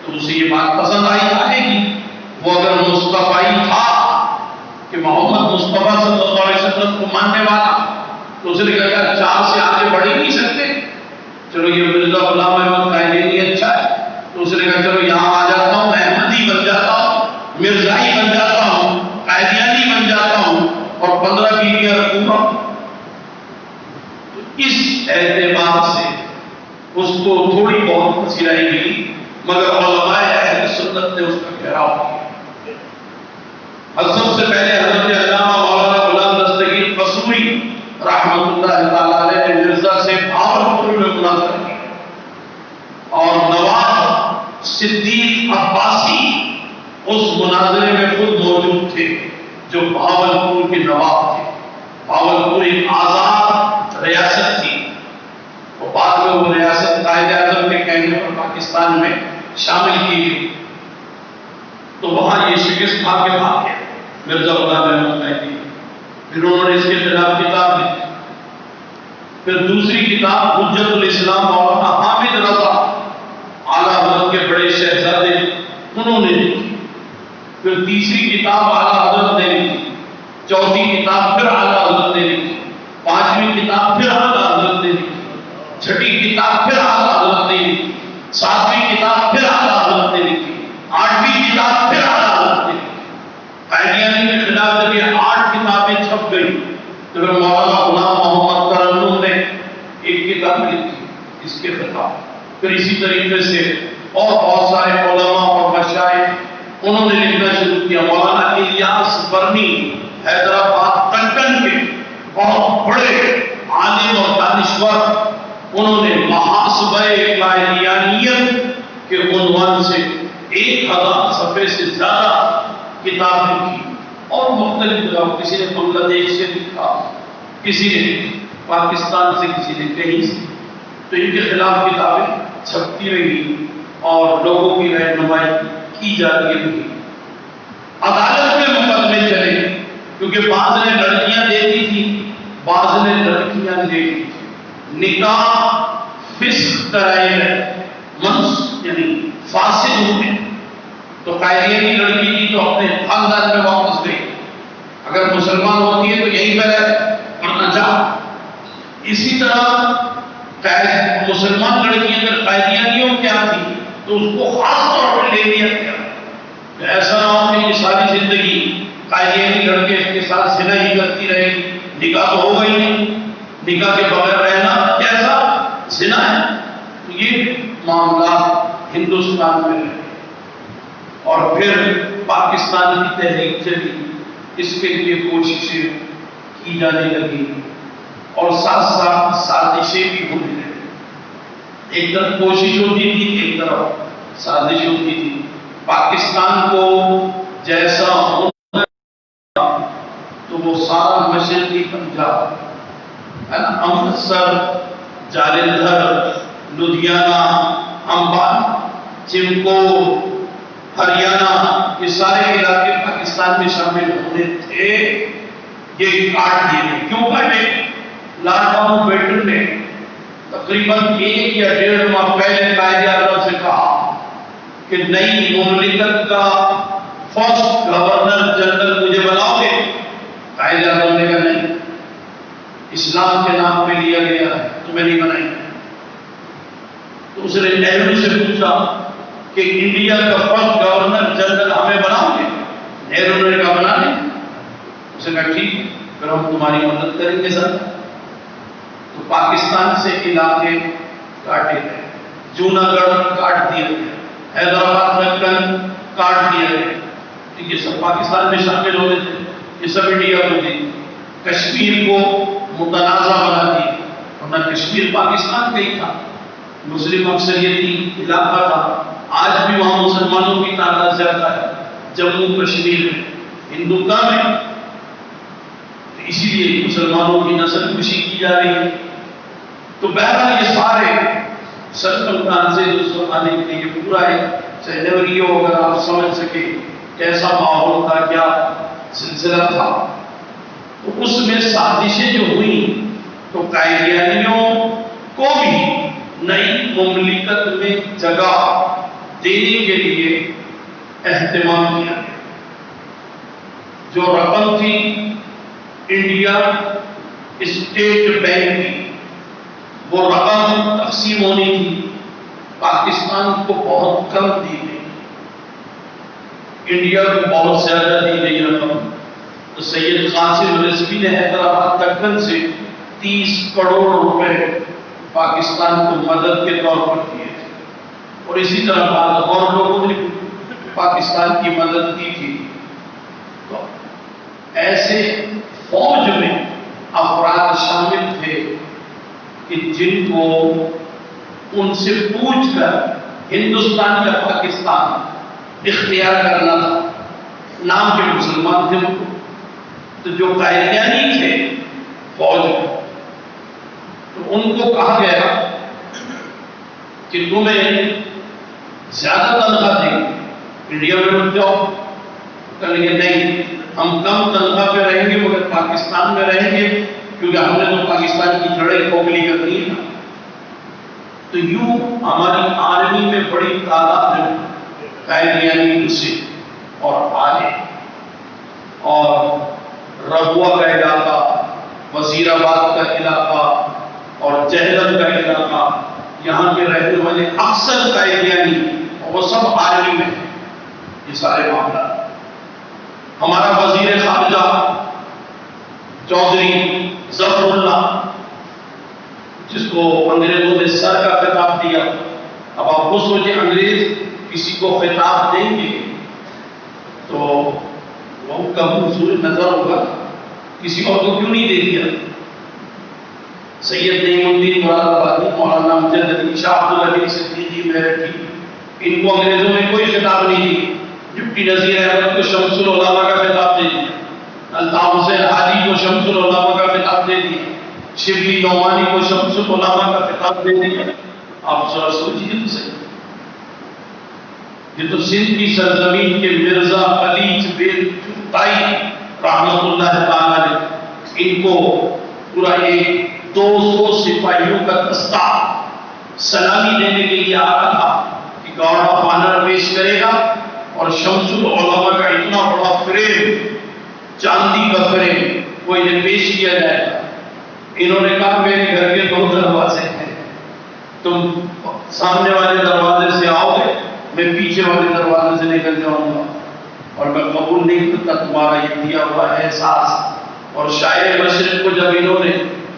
تو اسے یہ بات پسند آئے گی. وہ اگر مصطفی تھا کہ محمد مصطفیٰ صلی اللہ علیہ وسلم کو ماننے والا، تو اس نے کہا 4 سے آگے بڑھ ہی نہیں سکتے. چلو یہ مرزا غلام احمد قائدینی اچھا ہے، تو اس نے کہا چلو یہاں آ جاتا ہوں، میں احمدی بن جاتا ہوں، مرزائی بن جاتا ہوں، قائدیانی بن جاتا ہوں اور 15 بیویاں رکھوں گا. اس اعتبار سے اس کو تھوڑی بہت پسیرائی ملی، مگر علماء اہل سنت نے اس کا گھیراؤ کیا. سب سے پہلے حضرت علامہ مولانا غلام دستگیر قصوری رحمۃ اللہ تعالیٰ علیہ نے مرزا سے بھاولپور میں مناظرہ کیا، اور نواب صدیق عباسی اس مناظرے میں خود موجود تھے، جو بھاولپور کے نواب تھے. بھاولپور ایک آزاد ریاست تھی، اور بعد میں وہ ریاست قائد اعظم کے کہنے پر پاکستان میں شامل کی گئی. تو وہاں یہ شکست کھا کے بھاگ گیا مرزا غلام احمد قائدینی. پھر انہوں نے اس کے خلاف کتاب لکھی. پھر دوسری کتاب حجت الاسلام مولانا حامد رضا اعلیٰ حضرت کے بڑے شہزادے انہوں نے لکھی. پھر تیسری کتاب اعلیٰ حضرت نے لکھی. چوتھی کتاب پھر اعلیٰ حضرت نے لکھی. 5ویں کتاب پھر اعلیٰ حضرت نے لکھی. 6ٹھی کتاب پھر اعلیٰ حضرت نے لکھی. 7ویں کتاب پھر اعلیٰ حضرت نے لکھی. 8ویں کتاب پھر اعلیٰ حضرت نے لکھی. قائدیانی کے خلاف جب یہ 8 کتابیں چھپ گئی تو پھر مولانا غلام محمد ترنم نے ایک کتاب لکھی اس کے خلاف. پھر اسی طریقے سے اور بہت سارے علماء اور مشائخ انہوں نے لکھنا شروع کیا. مولانا الیاس برنی حیدرآباد کنکن کے بہت بڑے عالم اور دانشور، انہوں نے محاسبہ قائدیانیت کے عنوان سے 1000 صفحے سے زیادہ کتاب لکھی، اور مختلف جگہوں، کسی نے بنگلہ دیش سے لکھا، کسی نے پاکستان سے، کسی نے کہیں سے. تو ان کے خلاف کتابیں چھپتی رہی اور لوگوں کی رہنمائی کی جاتی رہی. عدالت میں مقدمے چلے، کیونکہ بعض نے لڑکیاں دے دی تھی، بعض نے لڑکیاں دے دی تھی. نکاح فسق کرائے گئے، یعنی فاسد ہوئے. تو قائدیانی لڑکی تھی تو اپنے خاندان میں واپس گئی. اگر مسلمان ہوتی ہے تو یہیں پہ رہے ورنہ جا. اسی طرح مسلمان لڑکی اگر قائدیانیوں کے آتی تو اس کو خاص طور پر لے لیا گیا. ایسا نہ ہو کہ یہ ساری زندگی قائدیانی لڑکے اس کے ساتھ زنا ہی کرتی رہے گی. نکاح تو ہوگا ہی نہیں, نکاح کے بغیر رہنا کیسا زنا ہے. یہ معاملات ہندوستان میں رہے اور پھر پاکستان کی تحریک چلی, اس کے لیے کوششیں کی جانے لگی اور ساتھ ساتھ سازشیں بھی ہونے لگی. ایک طرف کوشش ہوتی تھی, ایک طرف سازش ہوتی تھی. پاکستان کو جیسا ہونا تو وہ سارا مشرقی پنجاب ہے نا, امرتسر, جالندھر, لدھیانہ, امبالہ, چمکور, ہریانہ, یہ سارے علاقے پاکستان میں شامل ہونے تھے. یہ کاٹ دیے. کیوں کاٹے؟ لارڈ ماؤنٹ بیٹن نے تقریباً 1 یا 1.5 ماہ پہلے قائد اعظم سے کہا کہ نئی مملکت کا فرسٹ گورنر جنرل مجھے بناؤ گے. قائد اعظم نے کہا نہیں, اسلام کے نام پہ لیا گیا ہے, تمہیں نہیں بنائیں گے. تو اس نے نہرو سے پوچھا کہ انڈیا کا فرسٹ گورنر جنرل ہمیں بناؤ گے؟ نہرو نے کہا بنا لیں. اس نے کہا ٹھیک, پھر ہم تمہاری مدد کریں گے سر. تو پاکستان سے علاقے کاٹے گئے, جوناگڑھ کاٹ دیا گیا, حیدرآباد دکن کاٹ دیا گیا. یہ سب پاکستان میں شامل ہوتے تھے, یہ سب انڈیا کو تھی. کشمیر کو متنازع بنا دیا, ورنہ کشمیر پاکستان کا ہی تھا, مسلم اکثریتی علاقہ تھا. آج بھی وہاں مسلمانوں کی تعداد زیادہ ہے جموں کشمیر میں, ہندو کم ہے, اسی لیے مسلمانوں کی نسل کشی کی جا رہی ہے. تو بہرحال یہ سارے سرکمسٹانس دوستوں آنے کے لیے پورا ہے سینیریو, اگر آپ سمجھ سکے کیسا ماحول تھا, کیا سلسلہ تھا. تو اس میں سازشیں جو ہوئی تو قائدیانیوں کو بھی نئی مملکت میں جگہ دینے کے لیے اہتمام کیا گیا. جو رقم تھی انڈیا اسٹیٹ بینک کی, وہ رقم تقسیم ہونی تھی, پاکستان کو بہت کم دی گئی, انڈیا کو بہت زیادہ دی گئی رقم. تو سید قاسم رضوی نے حیدرآباد دکن سے 30 کروڑ روپے پاکستان کو مدد کے طور پر دیے تھے, اور اسی طرح بعض اور لوگوں نے پاکستان کی مدد کی تھی. تو ایسے فوج میں افراد شامل تھے کہ جن کو ان سے پوچھ کر ہندوستان یا پاکستان اختیار کرنا تھا. نام کے مسلمان تھے, تو جو قائدیانی تھے فوج میں, تو ان کو کہا گیا کہ تمہیں زیادہ تنخواہ دیں گے, انڈیا میں رک جاؤ. کہیں گے نہیں, ہم کم تنخواہ پہ رہیں گے مگر پاکستان میں رہیں گے, کیونکہ ہم نے تو پاکستان کی جڑیں کھوکھلی کرنی ہے. تو یوں ہماری آرمی میں بڑی تعداد میں قائدیانی گھسے اور آئے, اور رغوا کا علاقہ, وزیر آباد کا علاقہ اور جہلم کا علاقہ, یہاں کے رہنے والے اکثر قائدیانی, اور وہ سب آرمی میں. یہ سارے معاملات ہمارا وزیر خارجہ چودھری ظفر اللہ, جس کو انگریزوں نے سر کا خطاب دیا. اب آپ کو سوچیں, انگریز کسی کو خطاب دیں گے تو وہ ان کا منظور نظر ہوگا, کسی اور کو کیوں نہیں دے دیا. سید نعیم الدین مراد آبادی, مولانا امجد علی, شاہ عبدالعلی صدیقی میرٹھی, ان کو انگریزوں نے کوئی خطاب نہیں دی. ڈپٹی نذیر احمد کو شمس العلماء کا خطاب دے دیا, الطاف حسین حاجی کو شمس العلماء کا خطاب دے دیا, شبلی نعمانی کو شمس العلماء کا خطاب دے دیا. آپ ذرا سوچیے تو صحیح, یہ تو سندھ کی سرزمین کے مرزا علی بن تائی رحمت اللہ تعالی نے ان کو پورا ایک 200 سپاہیوں کا دستہ سلامی دینے کے لیے آیا تھا کہ گارڈ آف آنر پیش کرے گا, اور شمس العلماء کا اتنا بڑا فریم چاندی کا فریم وہ انہیں پیش کیا جائے گا. انہوں نے کہا میرے گھر کے 2 دروازے ہیں، تم سامنے والے دروازے سے آؤ گے، میں پیچھے والے دروازے سے نکل جاؤں گا، اور میں قبول نہیں کرتا تمہارا یہ دیا ہوا احساس. اور شاعر مشرق کو جب انہوں نے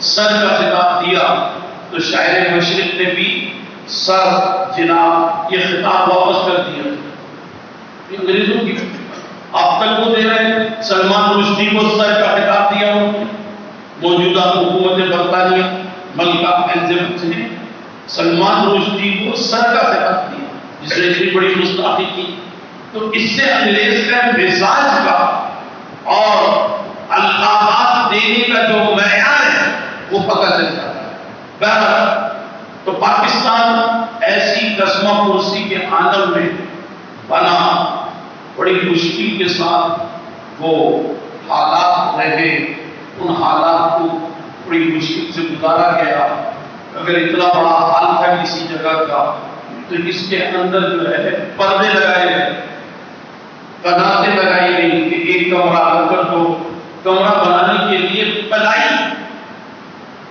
سر کا خطاب دیا تو شاعر مشرق نے بھی سر جناب یہ خطاب واپس کر دیا. انگریزوں کی اب تک وہ دے رہے ہیں. سلمان رشدی کو سر کا خطاب دیا انہوں نے، موجودہ حکومت برطانیہ ملکہ ایلزبتھ نے سلمان رشدی کو سر کا خطاب دیا جس نے اتنی بڑی گستاخی کی. تو اس سے انگریز کا مزاج کا اور القابات دینے کا جو معیار ہے وہ پتہ چل جاتا ہے. بہرحال تو پاکستان ایسی قسمہ پرسی کے عالم میں بنا، بڑی مشکل کے ساتھ وہ حالات رہے، ان حالات کو بڑی مشکل سے گزارا گیا. اگر اتنا بڑا حال تھا کسی جگہ کا تو اس کے اندر جو ہے پردے لگائے گئے، کناتیں لگائی گئی کہ ایک کمرہ الگ کر دو. کمرہ بنانے کے لیے پلائی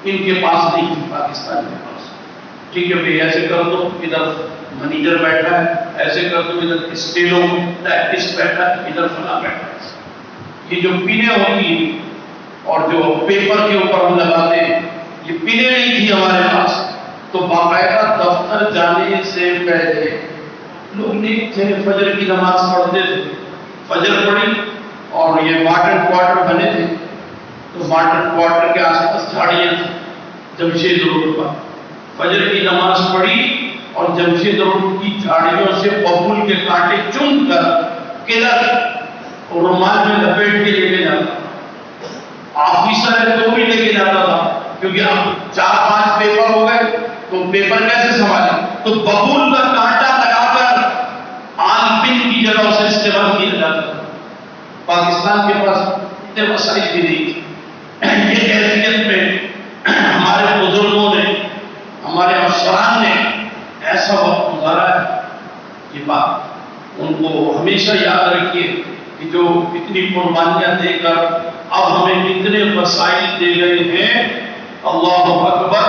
ان کے پاس نہیں تھی، پاکستان کے پاس. ٹھیک ہے بھائی ایسے کر دو، ادھر منیجر بیٹھا ہے، ایسے کر دو ادھر اسٹیلو ٹیکٹسٹ بیٹھا ہے، ادھر فلاں بیٹھا ہے. یہ جو پینے ہوتی ہیں اور جو پیپر کے اوپر ہم لگاتے ہیں یہ پینے نہیں تھی ہمارے پاس. تو باقاعدہ دفتر جانے سے پہلے لوگ نیک تھے، فجر کی نماز پڑھتے تھے، فجر پڑھی اور یہ ماڈرن کوارٹر بنے تھے تو ماڈرن کوارٹر کے آس پاس جھاڑیاں تھیں. جمشید روڈ پر فجر کی نماز پڑھی اور جمشید روڈ کی جھاڑیوں سے ببول کے کانٹے چن کر کلر رومال میں لپیٹ کے لے کے جاتا. آفیسر ہے تو بھی لے کے جاتا تھا کیونکہ اب 4-5 پیپر ہو گئے تو پیپر کیسے سنبھالے. تو ببول کا کانٹا لگا کر آن پن کی جگہ اسے استعمال کیا جاتا تھا. پاکستان کے پاس اتنے وسائل بھی نہیں تھے. یہ کیفیت میں ہمارے بزرگوں نے، ہمارے افسران نے ایسا وقت گزارا ہے. یہ بات ان کو ہمیشہ یاد رکھیے کہ جو اتنی قربانیاں دے کر اب ہمیں اتنے وسائل دے گئے ہیں، اللہ اکبر،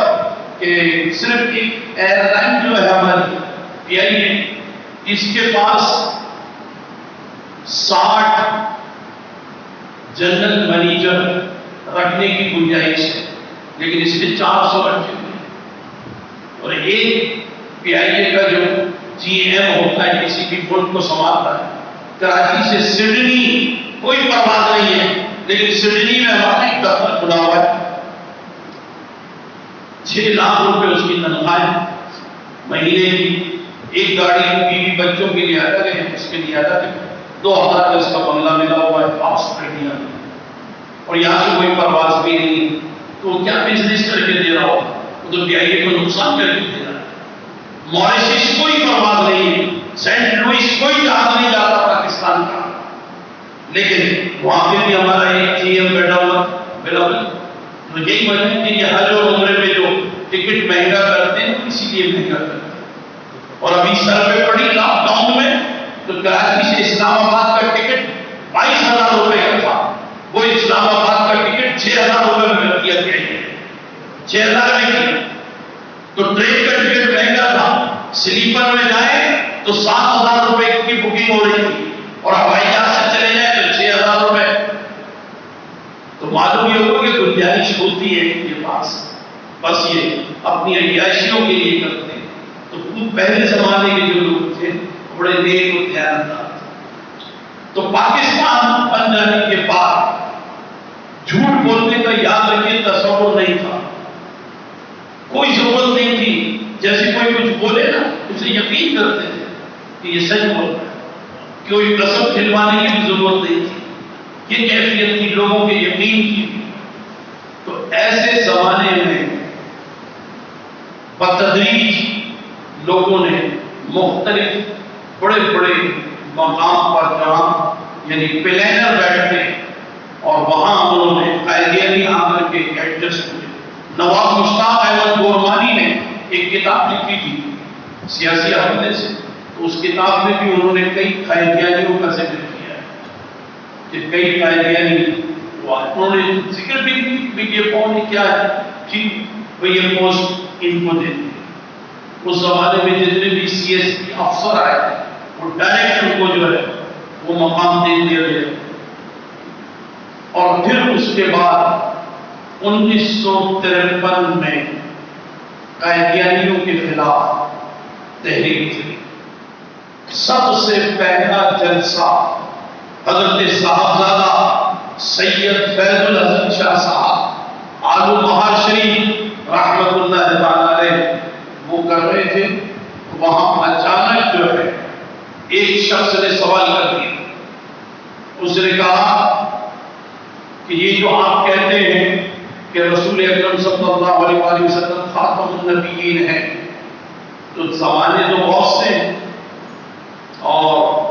کہ صرف ایک ایئر لائن جو ہے ہماری پی آئی اے، اس کے پاس 60 جنرل منیجر رکھنے کی گنجائش ہے لیکن اس کے 400 رکھے ہوئے ہیں. اور ایک پی آئی اے کا جو جی ایم ہوتا ہے کسی بھی ملک کو سنبھالتا ہے، کراچی سے سڈنی کوئی پرواز نہیں ہے لیکن سڈنی میں ہمارا ایک دفتر کھلا ہوا ہے. 6 لاکھ روپے اس کی تنخواہ ہے مہینے کی. ایک گاڑی بیوی بچوں کے لیے الگ ہے، اس کے لیے الگ ہے. 2000 کا اس کا بنگلہ ملا ہوا ہے آسٹریلیا میں، اور یہاں سے کوئی پرواز بھی نہیں. تو کیا بزنس کر کے دے رہا ہو؟ وہ تو پی آئی اے کو نقصان کر کے دے رہا ہے. موریشس کوئی پرواز نہیں ہے، سینٹ لوئس کوئی جہاز نہیں جاتا پاکستان کا، لیکن وہاں پہ بھی ہمارا ایک جی ایم بیٹھا ہوا بلاول. تو یہی وجہ ہے کہ یہ حج اور عمرے میں جو ٹکٹ مہنگا کرتے ہیں اسی لیے مہنگا کرتے ہیں. اور ابھی سر پہ پڑی لاک ڈاؤن میں تو کراچی سے اسلام آباد کا ٹکٹ 22,000 روپے کا تھا، وہ اسلام آباد کا ٹکٹ 6,000 روپے میں کر دیا گیا. 6,000 میں کیا تو ٹرین کا ٹکٹ مہنگا تھا، سلیپر میں جائیں تو 7,000 روپے کی بکنگ ہو رہی تھی اور ہوائی جہاز سے چلے جائیں تو 6,000 روپے. تو معلوم یہ ہوگا کہ گنجائش ہوتی ہے ان کے پاس، بس یہ اپنی عیاشیوں کے لیے کرتے ہیں. تو پہلے زمانے کے جو لوگ تھے بڑے نیک و دیانتدار. تو پاکستان بن جانے کے بعد جھوٹ بولنے کا یاد رکھیے تصور نہیں تھا، کوئی ضرورت نہیں تھی. جیسے کوئی کچھ بولے نا اسے یقین کرتے تھے کہ یہ سچ بول رہا ہے، کوئی قسم کھلوانے کی بھی ضرورت نہیں تھی. یہ کیفیت تھی لوگوں کے یقین کی. تو ایسے زمانے میں بتدریج لوگوں نے مختلف بڑے بڑے مقام پر جہاں یعنی پلینر بیٹھتے اور وہاں انہوں نے قائدیانی آ کر کے ایڈجسٹ ہوئے. نواب مشتاق احمد گورمانی نے ایک کتاب لکھی تھی سیاسی حوالے سے، تو اس کتاب میں بھی انہوں نے کئی قائدیانیوں کا ذکر کیا ہے. کہ کئی قائدیانی انہوں نے ذکر بھی کہ یہ قوم کیا ہے، ٹھیک وہ یہ پوسٹ ان کو دے دی۔ اس زمانے میں جتنے بھی سی ایس پی افسر آئے وہ ڈائریکٹ ان کو جو ہے وہ مقام دے دیا گیا۔ اور پھر اس کے بعد 1953 میں قائدیانیوں کے خلاف تحریک تھی۔ سب سے پہلا جلسہ حضرت صاحبزادہ سید فیض الحسن شاہ صاحب آلو بہار شریف رحمت اللہ تعالی علیہ وہ کر رہے تھے۔ وہاں اچانک جو ہے ایک شخص نے سوال کر دیا، اس نے کہا کہ یہ جو آپ کہتے ہیں کہ رسول اکرم صلی اللہ علیہ وآلہ وسلم خاتم النبیین ہیں، تو زمانے تو بہت سے ہیں اور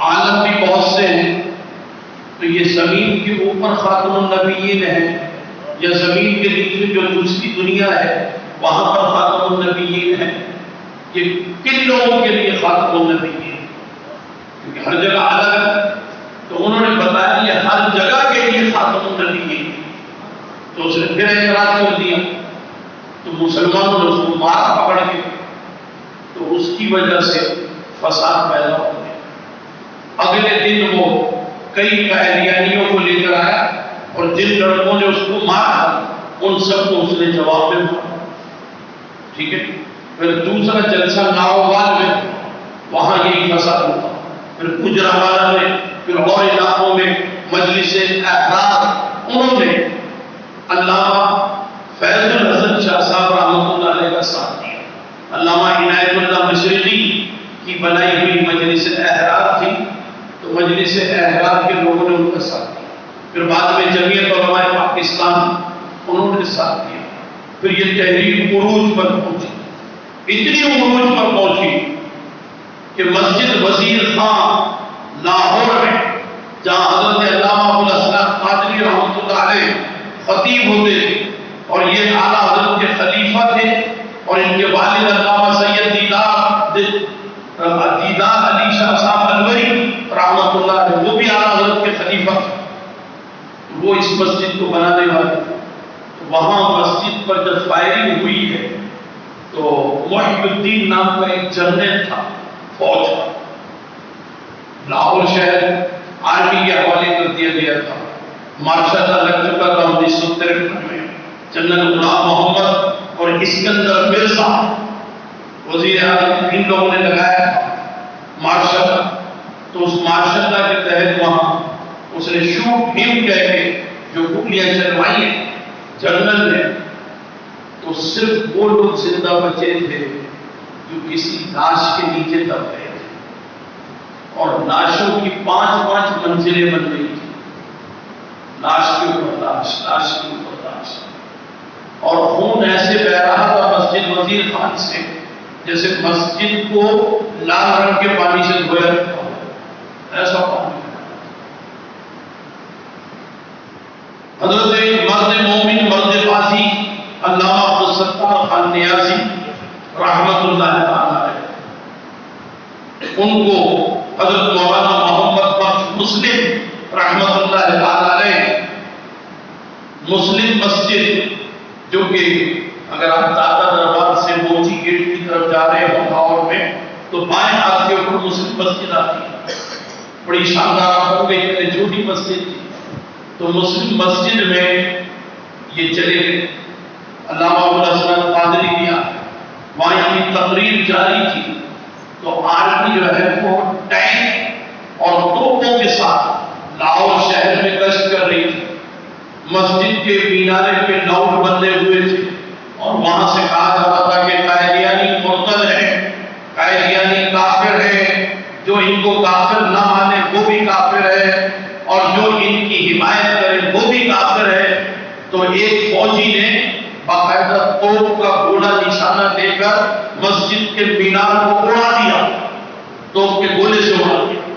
عالم بھی بہت سے ہیں، تو یہ زمین کے اوپر خاتم النبیین ہے یا زمین کے نیچے جو دوسری دنیا ہے وہاں پر خاتم النبیین ہے؟ یہ کن لوگوں کے لیے خاتم النبیین ہے؟ کیونکہ ہر جگہ الگ ہے، تو انہوں نے بتایا یہ ہر جگہ کے لیے خاتم النبیین ہے۔ تو اس نے پھر اعتراض کر دیا، تو مسلمانوں نے اس کو مارا پکڑ کے، تو اس کی وجہ سے فساد پیدا ہو گیا۔ اگلے دن وہ کئی قائدیانیوں کو لے کر آیا اور جن لڑکوں نے اس کو مارا ان سب کو اس نے جواب میں مارا، ٹھیک ہے۔ پھر دوسرا جلسہ ناوال میں، وہاں یہی فساد ہوا۔ پھر گجرانوالہ میں، پھر اور علاقوں میں مجلس احرار، انہوں نے علامہ فیض الحسن شاہ صاحب رحمۃ اللہ علیہ کا ساتھ دیا۔ علامہ عنایت اللہ مشرقی کی بنائی ہوئی مجلس احرار تھی، تو مجلس احرار کے لوگوں نے ان کا ساتھ دیا۔ پھر بعد میں جمعیت علماء پاکستان، انہوں نے ساتھ دیا۔ پھر یہ تحریک عروج پر پہنچی، اتنی عروج پر پہنچی کہ مسجد وزیر خان لاہور میں، جہاں حضرت علامہ ابوالحسن قادری رحمۃ اللہ علیہ خطیب ہوتے تھے اور یہ اعلیٰ حضرت کے خلیفہ تھے، اور ان کے والد علامہ سید دیدار علی شاہ صاحب الوری رحمۃ اللہ علیہ وہ بھی اعلیٰ حضرت کے خلیفہ تھے، وہ اس مسجد کو بنانے والے تھے۔ وہاں مسجد پر جب فائرنگ ہوئی ہے تو محب الدین نام کا ایک جنرل تھا فوج کا، لاہور شہر آرمی کے حوالے کر دیا گیا تھا، مارشل لگ چکا تھا 1953 میں۔ جنرل غلام محمد اور اسکندر مرزا وزیر اعظم ان لوگوں نے لگایا مارشل، تو اس مارشل کے تحت وہاں اس نے شوٹ ہم کہہ کے جو گولیاں چلوائی ہیں جنرل نے، تو صرف وہ لوگ زندہ بچے تھے جو کسی لاش کے نیچے دب گئے تھے، اور لاشوں کی 5 منزلیں بن گئی تھی، لاش کے اوپر لاش، لاش کے اوپر لاش، اور خون ایسے بہ رہا تھا مسجد وزیر خان سے جیسے مسجد کو لال رنگ کے پانی سے دھویا جاتا ہو، ایسا پانی۔ حضرت مرد مومن مرد قاضی علامہ عبدالستار خان نیازی رحمت اللہ تعالی علیہ، ان کو حضرت مولانا محمد بخش مسلم رحمت اللہ تعالی علیہ، مسلم مسجد جو کہ اگر آپ دادا دربار سے موچی گیٹ کی طرف جا رہے ہوں لاہور میں تو بائیں ہاتھ کے اوپر مسلم مسجد آتی ہے، بڑی شاندار ہو گئی پہلے چھوٹی مسجد تھی، تو مسلم مسجد میں یہ چلے گئے، علامہ ابوالحسن قادری دیا، وہاں کی تقریر جاری تھی، تو آرمی جو ہے وہ ٹینک اور توپوں کے ساتھ لاہور شہر میں گشت کر رہی تھی، مسجد کے مینارے پہ لاؤڈ بندے ہوئے تھے، اور وہاں سے کہا جاتا تھا کہ قائدیانی مرتد ہے، قائدیانی کافر ہے، جو ان کو کافر نہ مانے وہ بھی کافر ہے، اور جو ان کی حمایت کرے وہ بھی کافر ہے۔ تو ایک فوجی نے باقاعدہ توپ کا گولا نشانہ دے کر مسجد کے مینار کو اڑا دیا، توپ کے گولے سے اڑا دیا،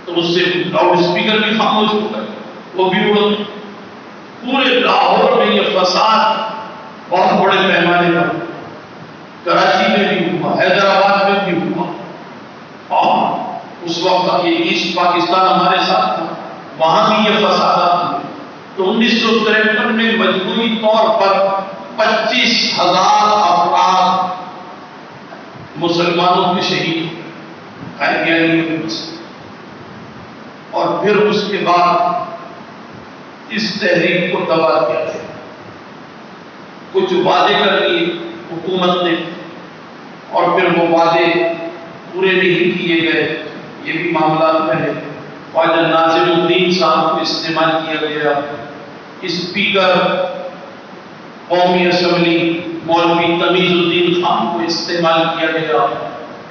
تو اس سے لاؤڈ اسپیکر بھی خاموش ہو گئے، وہ بھی اڑ گئے۔ پورے لاہور میں یہ فساد بہت بڑے پیمانے پر، کراچی میں بھی ہوا، حیدرآباد میں بھی ہوا، اور اس وقت یہ ایسٹ پاکستان ہمارے ساتھ تھا، وہاں بھی یہ فسادات ہوئے. تو 1953 میں مجموعی طور پر 25,000 افراد مسلمانوں کے شہید قائدیانیوں میں سے. اور پھر اس کے بعد اس تحریک کو تباہ کیا گیا. کچھ وعدے کر لیے حکومت نے اور پھر وہ وعدے پورے نہیں کیے گئے. یہ بھی معاملات رہے. خواجہ ناصر الدین صاحب کو استعمال کیا گیا. اسپیکر قومی اسمبلی مولوی تمیز الدین خان کو استعمال کیا گیا.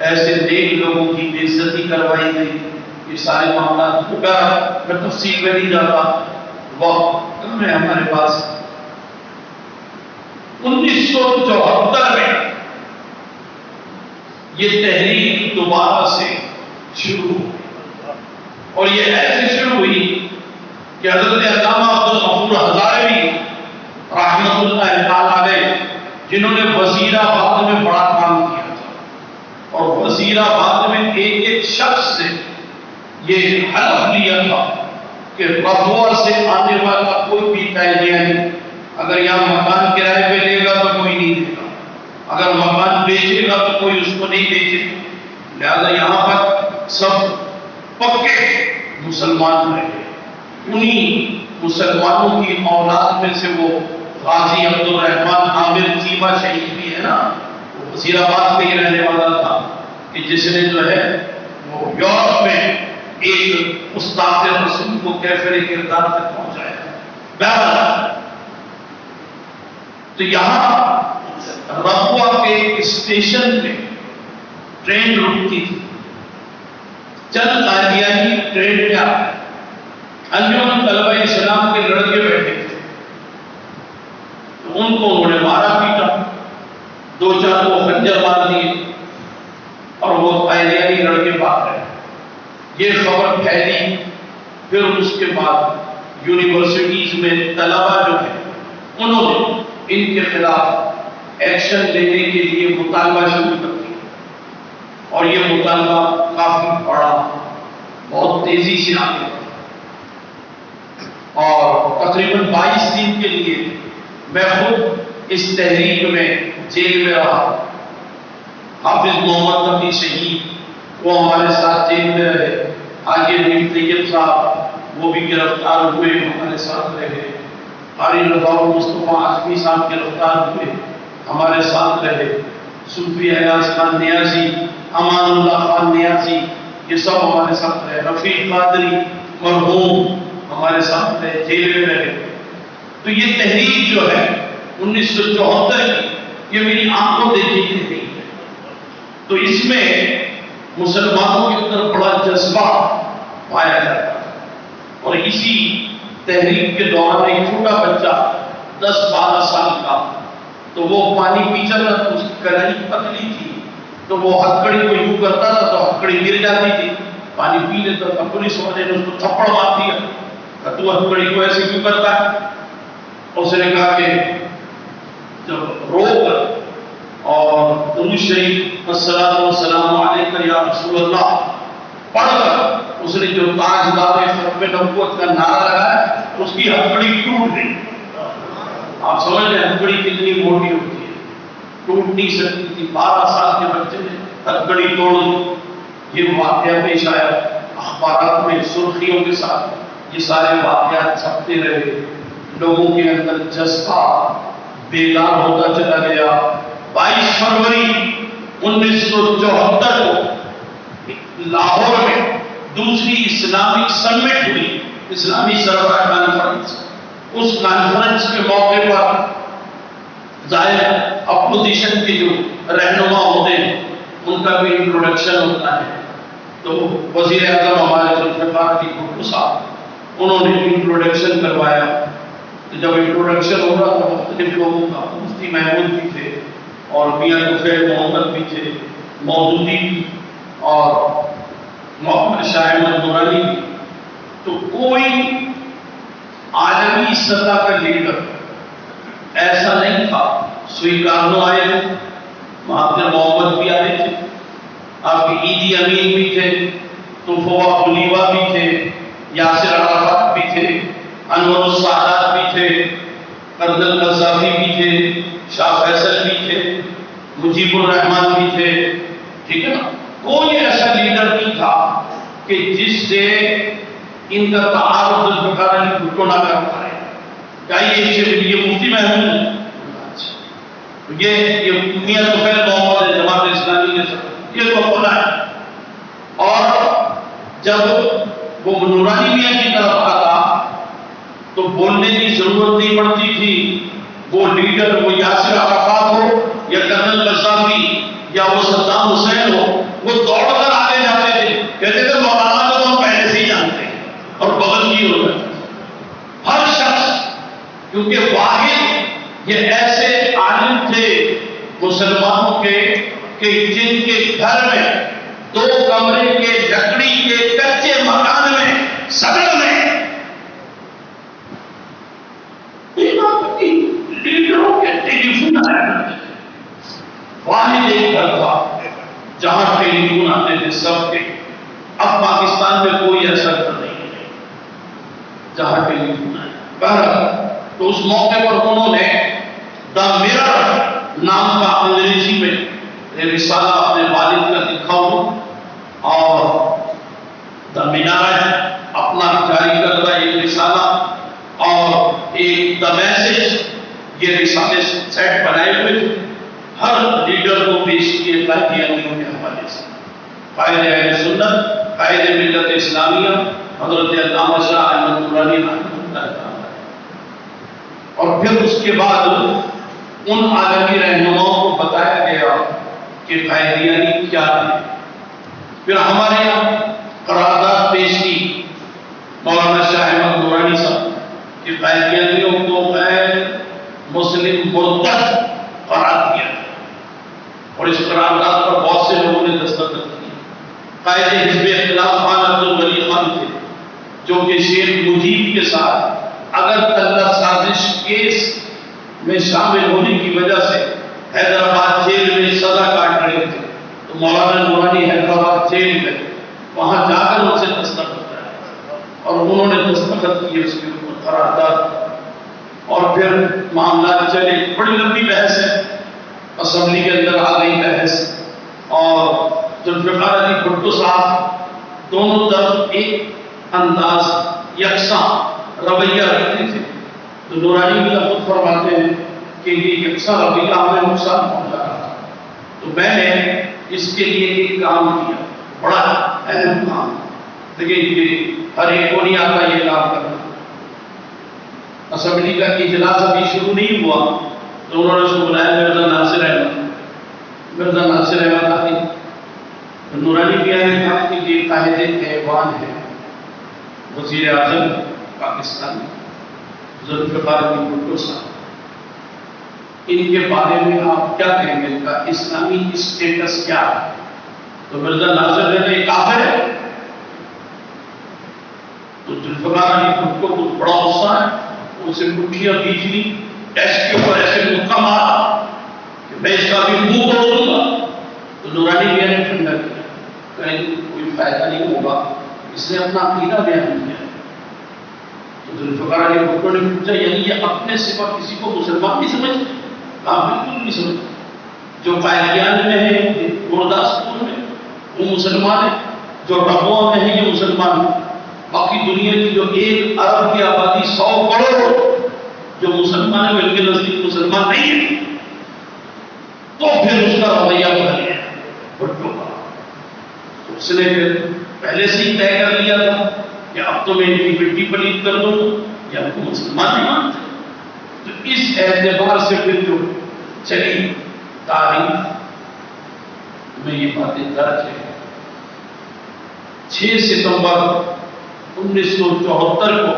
ایسے نیک لوگوں کی بے عزتی کروائی گئی. یہ سارے معاملات وغیرہ میں تفصیل میں نہیں جاتا، وقت کم ہے ہمارے پاس. 1974 میں یہ تحریک دوبارہ سے شروع ہوئی اور یہ ایسے شروع ہوئی کہ حضرت علامہ عبدالغفور ہزاروی رحمۃ اللہ تعالیٰ علیہ، جنہوں نے وزیر آباد میں بڑا کام کیا تھا اور وزیر آباد میں ایک ایک شخص سے یہ حلف لیا تھا کہ ربوہ سے آنے والا کوئی بھی قائدیانی اگر یہاں مکان کرائے پہ لے گا تو کوئی نہیں دے گا، اگر مکان بیچے گا تو کوئی اس کو نہیں بیچے. لہذا یہاں پر سب پکے مسلمان رہے. انہی مسلمانوں کی اولاد میں سے وہ غازی عبد الرحمن عامر چیمہ شہید بھی ہے نا، وہ وزیر آباد میں ہی رہنے والا تھا کہ جس نے جو ہے وہ یورپ میں ایک استاد رسول کو کیفر کردار تک پہنچایا. بہرحال تو یہاں ربوہ کے اسٹیشن پہ ٹرین رکتی تھی. چند قائدیانی ٹرین پہ آئے. انجمن طلبہ اسلام کے لڑکے بیٹھے تھے تو ان کو انہوں نے مارا پیٹا. 2-4 کو خنجر مار دیے اور وہ قائدیانی لڑکے بھاگ رہے. یہ خبر پھیلی. پھر اس کے بعد یونیورسٹیز میں طلبہ جو ہیں انہوں نے ان کے خلاف ایکشن لینے کے لیے مطالبہ شروع کر دیا اور یہ مطالبہ کافی بڑا، بہت تیزی سے آگے بڑھا اور تقریباً 22 دن کے لیے میں خود اس تحریک میں جیل میں رہا. حافظ محمد نبی شہید وہ ہمارے ساتھ جیل میں رہے. آگے نیم طیب صاحب وہ بھی گرفتار ہوئے، ہمارے ساتھ رہے. قاری رضا مصطفیٰ عازمی صاحب گرفتار ہوئے، ہمارے ساتھ رہے. صوفی ایاز خان نیازی، امان اللہ خان نیازی، یہ سب ہمارے ساتھ رہے. رفیق قادری مرحوم ہمارے ساتھ رہے، جیل میں رہے. تو یہ تحریک جو ہے 1974 کی، یہ میری آنکھوں دیکھی تحریک ہے. تو اس میں مسلمانوں کے اندر بڑا جذبہ پایا جاتا ہے اور اسی تحریک کے دوران ایک چھوٹا بچہ 10-12 سال کا، تو وہ پانی پی جاتا تھا، اس کی کلائی پتلی تھی تو وہ ہتھکڑی کو یوں کرتا تھا تو ہتھکڑی گر جاتی تھی. پانی پی لیتا تھا. پولیس والے نے اس کو تھپڑ مار دیا کہ تو ہتھکڑی کو ایسے کیوں کرتا ہے. اس نے کہا کہ جب رو کر اور درود شریف الصلاۃ والسلام علیک یا رسول اللہ پڑھ کر اس نے جو تاجدار ختم نبوت کا نعرہ لگایا اس کی ہتھکڑی ٹوٹ گئی. آپ سمجھ رہے ہیں ہتھکڑی کتنی موٹی ہوتی ہے، ٹوٹ نہیں سکتی تھی. 12 سال کے بچے نے ہتھکڑی توڑ دی. یہ واقعہ پیش آیا اخبارات میں سرخیوں کے ساتھ. یہ سارے واقعات چھپتے رہے. لوگوں کے اندر جذبہ بیدار ہوتا چلا گیا. 22 فروری 1974 کو لاہور میں دوسری اسلامک سمٹ ہوئی، اسلامی سربراہ کانفرنس. اس کانفرنس کے موقع پر ظاہر اپوزیشن کے جو رہنما ہوتے ہیں ان کا بھی انٹروڈکشن ہوتا ہے. تو وزیر اعظم ہمارے ذوالفقار علی بھٹو صاحب انہوں نے انٹروڈکشن کروایا. تو جب انٹروڈکشن ہو رہا تھا مختلف لوگوں کا، مفتی محمود بھی تھے اور میاں طفیل محمد بھی تھے، مودودی بھی اور محمد شاہ احمد نورانی بھی. تو کوئی عالمی سطح کا لیڈر ایسا نہیں تھا. سوئی کارنو آئے تھے، مہاتیر محمد بھی آئے تھے، آپ کے ایدی امین بھی تھے، توفوا بلیوا بھی تھے، یاسر عرفات انور السادات بھی تھے، کرنل قذافی بھی تھے، شاہ فیصل بھی تھے، مجیب الرحمان بھی تھے، ٹھیک ہے نا؟ کوئی ایسا لیڈر نہیں تھا کہ جس سے ان کا تعارف ذوالفقار علی بھٹو نہ کر پائے. یہ مفتی محمود ہے، یہ میاں طفیل محمد ہے جماعت اسلامی کے ساتھ، یہ تو بولا ہے. اور جب وہ نورانی میاں کی طرف آتا تو بولنے کی ضرورت نہیں پڑتی تھی. وہ لیڈر، وہ یاسر عرفات ہو یا کرنل قذافی یا وہ صدام حسین ہو، وہ دوڑ کر آگے جاتے تھے، کہتے تھے مولانا کو ہم پہلے سے ہی جانتے ہیں اور بغل کی ہو جاتی. ہر شخص، کیونکہ واحد یہ ایسے عالم تھے مسلمانوں کے کہ جن کے گھر میں 2 کمرے کے لکڑی کے کچے مکان میں صدر میں لیڈروں کے ٹیلی فون آیا کرتے تھے. واحد ایک گھر تھا جہاں ٹیلی فون آتے تھے سب کے. اب پاکستان میں کوئی ایسا گھر نہیں ہے جہاں ٹیلی فون آیا. بہرحال تو اس موقع پر انہوں نے دا میرر نام کا انگریزی میں رسالہ اپنے والد کا لکھا ہوں، اور دا مینار ہے اپنا جاری کردہ ایک رسالہ، اور ایک دا میسج، یہ رسالے سیٹ بنائے ہوئے تھے، ہر لیڈر کو پیش کیے قائدیانیوں کے حوالے سے. قائد اہل سنت، قائد ملت اسلامیہ حضرت علامہ شاہ احمد نورانی رحمۃ اللہ تعالی. اور پھر اس کے بعد ان عالمی رہنماؤں کو بتایا گیا کہ قائدیانی کیا ہے. پھر ہمارے یہاں قرارداد پیش کی مولانا شاہ احمد نورانی صاحب کہ قائدیانیوں کو غیر مسلم مرتد قرار دیا، اور اس قرارداد پر بہت سے لوگوں نے دستخط کیے. قائد حزب اختلاف خان عبدالولی خان تھے، جو کہ شیخ مجیب کے ساتھ اگر تلہ سازش کیس میں شامل ہونے کی وجہ سے حیدرآباد جیل میں سزا کاٹ رہے تھے، تو مولانا نورانی حیدرآباد جیل میں وہاں جا کر ان سے دستخط کرایا، اور انہوں نے دستخط کیے اس کے اوپر قرارداد. اور پھر معاملات چلے، بڑی لمبی بحث ہے، اسمبلی کے اندر آ گئی بحث، اور ذوالفقار علی بھٹو صاحب دونوں طرف ایک انداز یکساں رویہ رکھتے تھے. تو نورانی بھی خود فرماتے ہیں کہ یہ یکساں رویہ ہمیں نقصان پہنچا رہا تھا. تو میں نے اس کے لیے ایک کام کیا، بڑا اہم کام. دیکھیں یہ ہر ایک کو نہیں آتا یہ کام کرنا. اسمبلی کا اجلاس ابھی شروع نہیں ہوا تو انہوں نے اس کو بلایا مرزا ناصر احمد. مرزا ناصر احمد آئے، نورانی بھی نے کہا کہ یہ قائد ایوان ہے وزیر اعظم پاکستان ذوالفقار علی بھٹو صاحب، ان کے بارے میں آپ کیا کہیں گے، ان کا اسلامی اسٹیٹس کیا ہے؟ تو مرزا ناصر نے کافر ہے. تو ذوالفقار علی بھٹو کو بڑا غصہ ہے، اسے مٹھیاں بیچ لی، ڈیسک کے اوپر ایسے مکہ مارا کہ میں اس کا بھی منہ توڑ دوں گا. تو نورانی میاں نے ٹھنڈا کیا، کہیں کوئی فائدہ نہیں ہوگا، اس نے اپنا عقیدہ بیان کیا. تو ذوالفقار علی بھٹو نے پوچھا یعنی یہ اپنے سوا کسی کو مسلمان نہیں سمجھتے؟ کہا بالکل نہیں سمجھتے. جو قائدیان میں ہے گرداسپور میں وہ مسلمان ہے، جو ربوہ میں ہے یہ مسلمان ہے. باقی دنیا کی جو 1 ارب کی آبادی 100 کروڑ جو مسلمان ہے وہ ان کے نزدیک مسلمان نہیں ہے. تو پھر اس کا رویہ بدل گیا بھٹو کا. اس نے پھر پہلے سے ہی طے کر لیا تھا کہ اب تو میں ان کی مٹی پلیت کر دوں یا ان کو مسلمان نہیں مانتے. تو اس اعتبار سے پھر جو چلی تاریخ میں یہ باتیں درج ہے. 6 ستمبر 1974 کو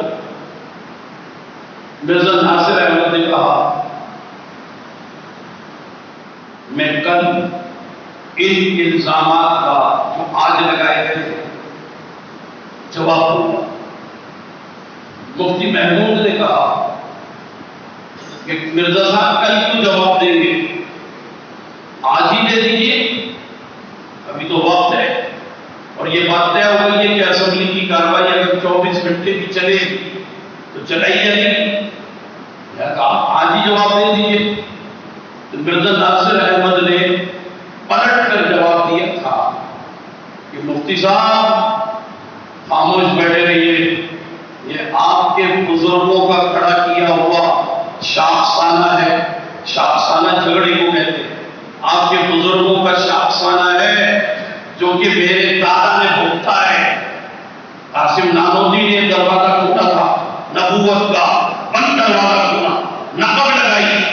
مرزا ناصر احمد نے کہا میں کل ان الزامات کا جو آج لگائے گئے تھے جواب دوں گا. مفتی محمود نے کہا کہ مرزا صاحب کل کیوں جواب دیں گے، آج ہی دے دیجیے، ابھی تو وقت ہے. اور یہ بات طے ہو گئی ہے کہ اسمبلی کی کارروائی اگر 24 گھنٹے بھی چلے گی تو چلائی جائے گی؟ آپ آج ہی جواب دے دیجیے. تو مرزا ناصر احمد نے پلٹ کر جواب دیا تھا کہ مفتی صاحب خاموش بیٹھے رہیے، یہ آپ کے بزرگوں کا کھڑا کیا ہوا شاخسانہ ہے. شاخسانہ جھگڑے کو کہتے ہیں. آپ کے بزرگوں کا شاخسانہ ہے جو کہ میرے دادا نے بھوگتا ہے. قاسم نانوتوی نے دروازہ ٹوٹا تھا نبوت کا، بند دروازہ کھولا، نقب لگائی،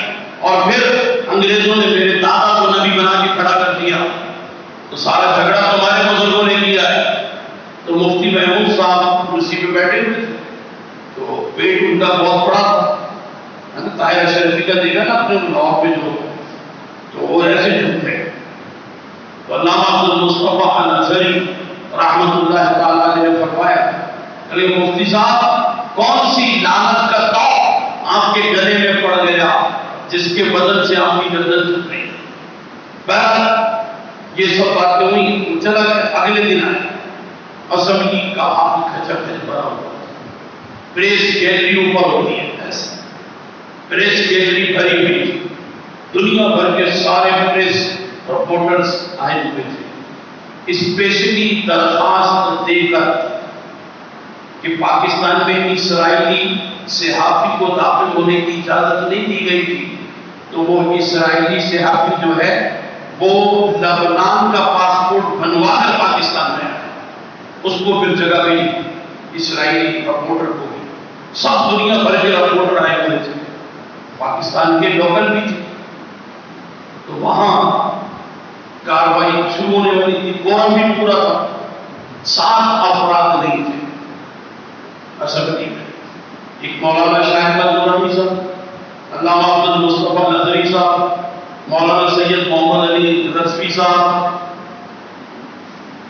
اور پھر انگریزوں نے میرے دادا کو نبی بنا کے کھڑا کر دیا. تو سارا جھگڑا تمہارے بزرگوں نے کیا ہے. تو مفتی محمود صاحب کرسی پہ بیٹھے ہوئے تھے، تو پیٹ ان کا بہت بڑا تھا. طاہر اشرفی کا دیکھا نا اپنے لاہور پہ جو، تو وہ ایسے جھکتے. تو علامہ عبدالمصطفیٰ الازہری رحمۃ اللہ تعالیٰ نے فرمایا کہ مفتی صاحب کون سی لعنت کا تاؤ آپ کے گلے میں پڑ گیا جس کے بدن سے آپ کی گردن جھک گئی. بہرحال یہ سب باتیں ہوئی. چلا گیا. اگلے دن آئے اسمبلی کا ہاتھ کھچا کر بھرا ہوا، پریس گیلری اوپر ہوتی ہے ایسے، پریس گیلری بھری ہوئی، دنیا بھر کے سارے پریس رپورٹرز آئے ہوئے تھے. اسپیشلی درخواست دے کر کہ پاکستان میں اسرائیلی صحافی کو داخل ہونے کی اجازت نہیں دی گئی تھی، تو وہ اسرائیلی صحافی جو ہے وہ لبنان کا پاسپورٹ بنوا کر پاکستان میں آئے، اس کو پھر جگہ ملی اسرائیلی رپورٹر کو بھی. سب دنیا بھر کے رپورٹر آئے ہوئے تھے، پاکستان کے لوکل بھی تھے. تو وہاں کاروائی شروع ہونے والی تھی. قورم بھی پورا تھا، 7 افراد نہیں تھے اسمبلی میں. ایک مولانا شاہد نورانی صاحب، علامہ عبدالمصطفیٰ الازہری صاحب، مولانا سید محمد علی رضوی صاحب،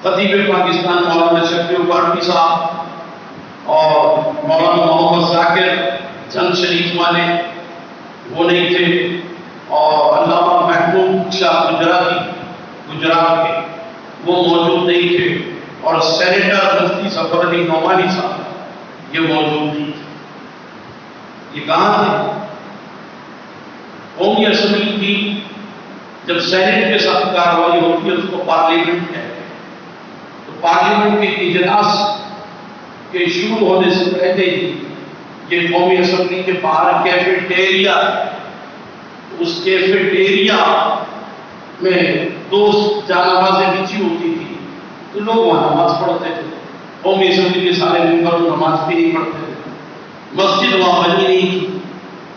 خطیب پاکستان مولانا شفیع البارٹی صاحب، اور مولانا محمد ذاکر جنگ شریف والے وہ نہیں تھے، اور علامہ محمود شاہ گجراتی گجرات کے وہ موجود نہیں تھے، اور سینیٹر مفتی ظفر علی نعمانی صاحب یہ موجود نہیں تھے. یہ کہاں تھے؟ قومی اسمبلی کی جب سینیٹ کے ساتھ کارروائی ہوتی ہے اس کو پارلیمنٹ کہتے ہیں. تو پارلیمنٹ کے اجلاس کے شروع ہونے سے پہلے ہی یہ قومی اسمبلی کے باہر کیفیٹیریا، اس کیفیٹیریا میں 2 جانمازیں بچھی ہوتی تھی، تو لوگ وہاں نماز پڑھتے تھے. قومی اسمبلی کے سارے ممبر نماز بھی نہیں پڑھتے تھے. مسجد وہاں بنی نہیں تھی.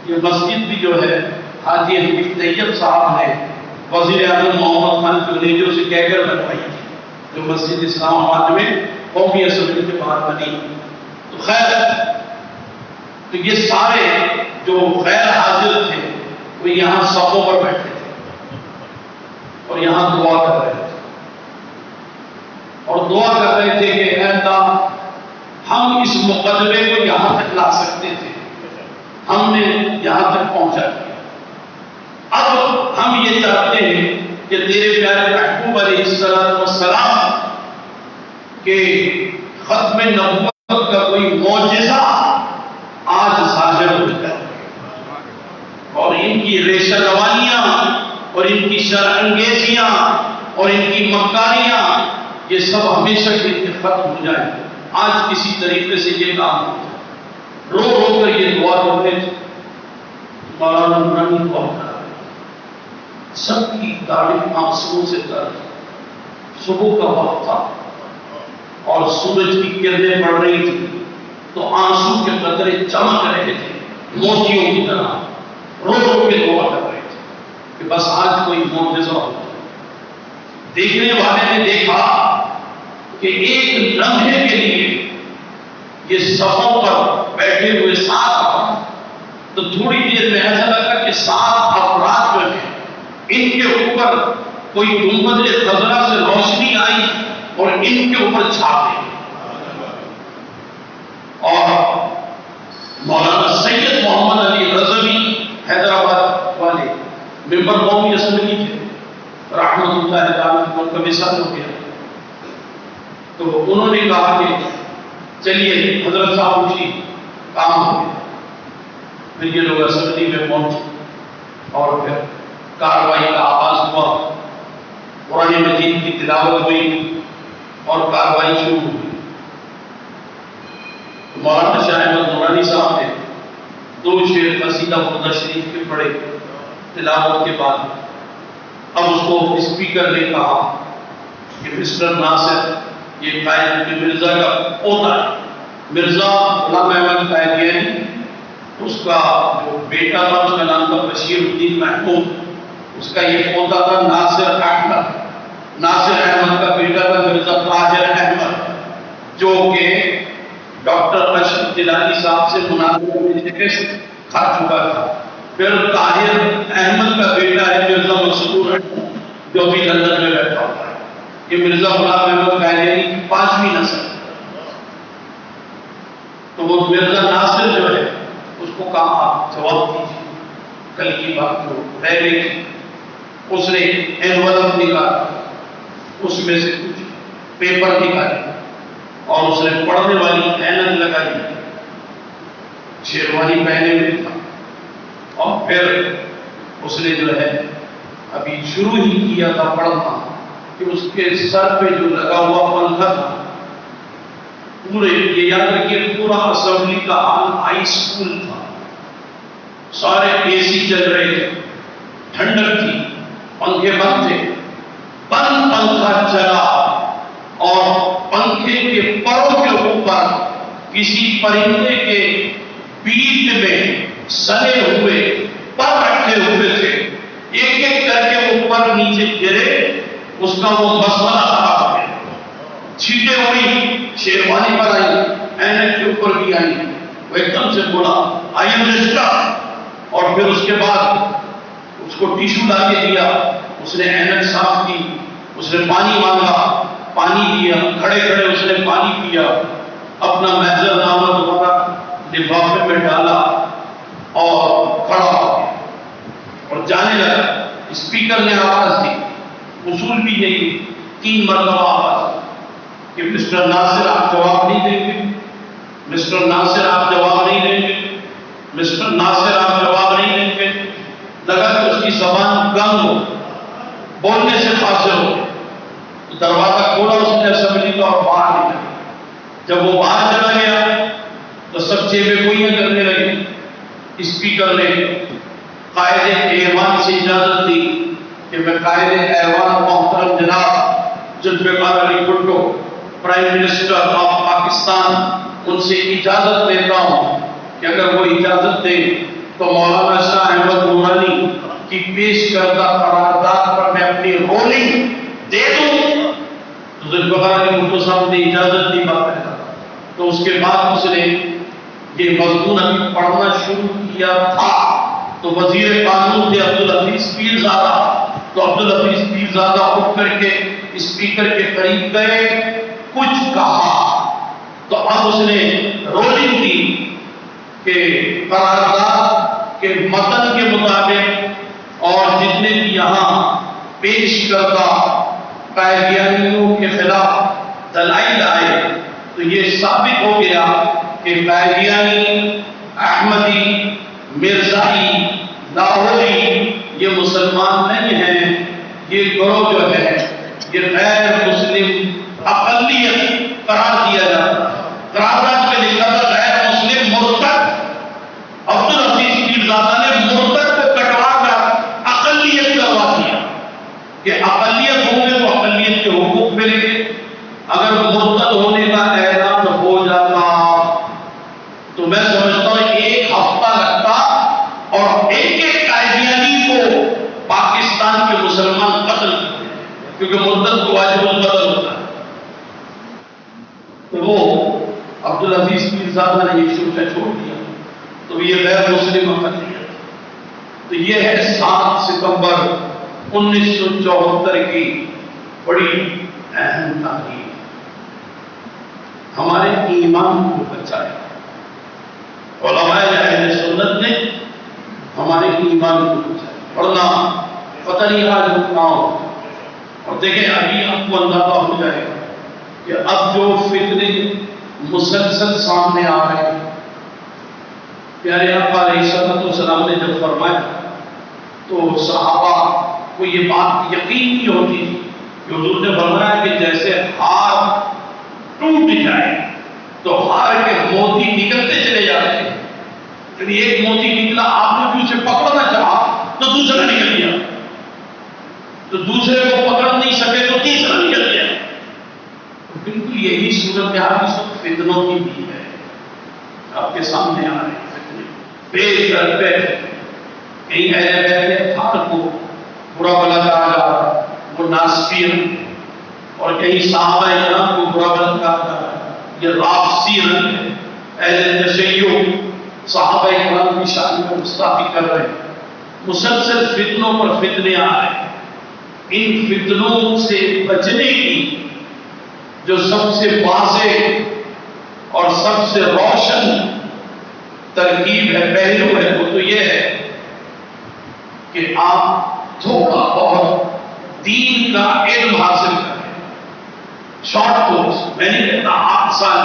یہ مسجد بھی جو ہے حاجی حبیب طیب صاحب نے وزیر اعظم محمد خان جونیجو سے کہہ کر بنوائی تھی، جو مسجد اسلام آباد میں قومی اسمبلی کے باہر بنی. تو خیر، تو یہ سارے جو غیر حاضر تھے وہ یہاں صفوں پر بیٹھے تھے اور یہاں دعا کر رہے تھے، اور دعا کر رہے تھے کہ اے اللہ ہم اس مقدمے کو یہاں تک لا سکتے تھے، ہم نے یہاں تک پہنچا دیا. اب ہم یہ چاہتے ہیں کہ تیرے پیارے محبوب علیہ السلام کے ختم نبوت کا کوئی معجزہ آج ظاہر ہو جائے، اور ان کی ریشہ روانیاں اور ان کی شر انگیزیاں اور ان کی مکاریاں یہ سب ہمیشہ کے لیے ختم ہو جائیں. آج کسی طریقے سے یہ کام ہوتا ہے. رو رو کر یہ دعا کرتے تھے. مولانا نورانی دعا کر رہے، سب کی داڑھی آنسوؤں سے تر. صبح کا وقت تھا اور سورج کی کرنیں پڑ رہی تھی، تو آنسو کے قطرے چمک رہے تھے موتیوں کی طرح. رو رو کے دعا کر رہے تھے کہ بس آج کوئی معجزہ ہو. دیکھنے والے نے دیکھا کہ ایک لمحے کے لیے یہ صفوں پر بیٹھے ہوئے 7 افراد، تو تھوڑی دیر میں ایسا لگا کہ 7 افراد جو ہیں ان کے اوپر کوئی گنبد خضرا سے روشنی آئی اور ان کے اوپر چھا گئی. اور مولانا سید محمد علی رضوی حیدرآباد والے ممبر قومی اسمبلی تھے رحمۃ اللہ تعالیٰ، ان کا وصال ہو گیا. تو انہوں نے کہا کہ چلیے حضرت صاحب اٹھیے، کام ہو گیا. پھر یہ لوگ اسمبلی میں پہنچے اور پھر کارروائی کا آغاز ہوا، قرآن مجید کی تلاوت ہوئی اور کارروائی شروع ہوئی۔ مولانا شاہ احمد نورانی صاحب نے 2 شعر قصیدہ بردا شریف کے پڑھے تلاوت کے بعد۔ اب اس کو اسپیکر نے کہا کہ مسٹر ناصر، یہ قائد مرزا کا پوتا ہے، مرزا غلام احمد قائدیانی، اس کا جو بیٹا تھا اس کا نام تھا بشیر الدین محمود، اس کا یہ پوتا تھا ناصر احمد، ناصر احمد کا بیٹا تھا مرزا طاہر احمد، جو کہ ڈاکٹر اشرف جیلانی صاحب سے مناظرے میں شکست کھا چکا تھا۔ پھر طاہر احمد کا بیٹا ہے مرزا مسرور احمد، جو ابھی لندن میں بیٹھا ہوا ہے۔ یہ مرزا غلام احمد قائدیانی کی 5ویں نسل۔ تو وہ مرزا ناصر جو ہے اس کو کہا آپ جواب دیجیے کل کی بات جو پہلے کی۔ اس نے انویلپ نکالا، اس میں سے کچھ پیپر نکالے اور اس نے پڑھنے والی اینک لگائی، شیروانی پہنے ہوئے تھا، اور پھر اس نے جو ہے ابھی شروع ہی کیا تھا پڑھنا کہ اس کے سر پہ جو لگا ہوا پنکھا تھا، پورے یہ یاد رکھیے پورا اسمبلی کا حال ہائی اسکول تھا، سارے اے سی چل رہے تھے، ٹھنڈک تھی، پنکھے بند تھے، بند پنکھا چلا اور پنکھے کے پروں کے اوپر کسی پرندے کے بیٹ میں سنے ہوئے پر رکھے ہوئے تھے، ایک ایک کر کے اوپر نیچے گرے، اس کا وہ مسئلہ خراب ہو گیا، چھینٹیں ہوئی، شیروانی پر آئی، اینک کے اوپر بھی آئی، وہ ایک دم سے بولا آئی ایم رجسٹرڈ، اور پھر اس کے بعد اس کو ٹیشو لا کے دیا، اس نے اینک صاف کی، اس نے پانی مانگا، پانی دیا، کھڑے کھڑے اس نے پانی پیا، اپنا محضر نامہ دوبارہ لفافے میں ڈالا اور کھڑا ہو گیا اور جانے لگا۔ اسپیکر نے آواز دی، اصول بھی یہی 3 مرتبہ آواز کہ مسٹر ناصر آپ جواب نہیں دیں گے، مسٹر ناصر آپ جواب نہیں دیں گے، مسٹر ناصر آپ جواب نہیں دیں گے۔ لگا کہ اس کی زبان گنگ ہو، بولنے سے فاصل ہو، دروازہ کھولا اس نے اسمبلی کا اور باہر نکلا۔ جب وہ باہر چلا گیا تو سب جیبیں گوئیاں کرنے لگے۔ اسپیکر نے قائد ایوان سے اجازت دی کہ میں قائد ایوان محترم جناب Zulfikar Ali Bhutto, prime minister of Pakistan, ان سے اجازت لیتا ہوں کہ اگر وہ اجازت دے تو مولانا شاہ احمد نورانی کی پیش کردہ قرارداد پر میں اپنی رولنگ دے دوں۔ تو ذوالفقار علی بھٹو صاحب نے اجازت دی باقاعدہ۔ تو اس کے بعد اس نے یہ مضمون ابھی پڑھنا شروع کیا تھا تو وزیر قانون تھے عبدالحفیظ پیرزادہ، تو عبدالحفیظ پیرزادہ اٹھ کر کے اسپیکر کے قریب گئے، کچھ کہا، تو اب اس نے رولنگ دی کہ قرارداد کے متن کے مطابق اور جتنے بھی یہاں پیش کردہ قائدیانیوں کے خلاف دلائل آئے تو یہ ثابت ہو گیا کہ قائدیانی، احمدی، مرزائی، لاہوری یہ مسلمان نہیں ہیں، یہ گروہ جو ہے یہ غیر مسلم اقلیت قرار دیا جاتا ہے۔ قرارداد میں لکھا تھا غیر مسلم مرتد، عبدالحفیظ پیرزادہ نے مرتد کو کٹوا کر اقلیت کروا دیا کہ اقلیت ہوں گے تو اقلیت کے حقوق ملیں گے۔ اگر مرتد ہونے کا اعلان ہو جاتا تو میں سمجھتا ہوں 1 ہفتہ لگتا اور ایک ایک قائدیانی کو پاکستان کے مسلمان قتل کرتے، کیونکہ مرتد کو واجب القتل ہوتا ہے۔ تو وہ عبدالحفیظ پیرزادہ نے یہ شروع چھوڑ دیا، تو یہ غیر مسلم اقلیت۔ تو یہ ہے 7 ستمبر 1974 کی بڑی اہم تحریک، ہمارے ایمان کو بچایا۔ علماء اہل سنت نے ہمارے ایمان کو بچایا، ورنہ پتہ نہیں آج ہم کہاں ہو۔ اور دیکھیں ابھی آپ کو اندازہ ہو جائے گا کہ اب جو فتنے مسلسل سامنے آ رہے ہیں، پیارے آقا علیہ السلام نے جب فرمایا تو صحابہ کو یہ بات یقین نہیں ہوتی تھی کہ حضور نے فرمایا کہ جیسے ہار ٹوٹ جائے تو ہار کے موتی نکلتے چلے جاتے ہیں. یعنی ایک موتی نکلا، آپ نے بھی اسے پکڑنا چاہا تو دوسرا نکل گیا، تو دوسرے کو پکڑ نہیں سکے تو تیسرا نکل گیا. بالکل یہی صورتحال اس وقت فتنوں کی بھی ہے، آپ کے سامنے آ رہے ہیں بے در پہ. کہیں اہل بیت اطہار کو برا بلا کہا جا رہا ہے، وہ ناسبین، اور کہیں صحابہ کرام کو برا بلا کہا جا رہا ہے، یہ رافضین ہے. اہل تشیع صحابہ کرام کی شان میں گستاخی کر رہے ہیں. مسلسل فتنوں پر فتنے آ رہے ہیں. ان فتنوں سے بچنے کی جو سب سے واضح اور سب سے روشن ترکیب ہے، پہلو ہے، وہ تو یہ ہے کہ آپ تھوڑا بہت دین کا علم حاصل کریں. شارٹ کورس، میں نہیں کہتا 8 سال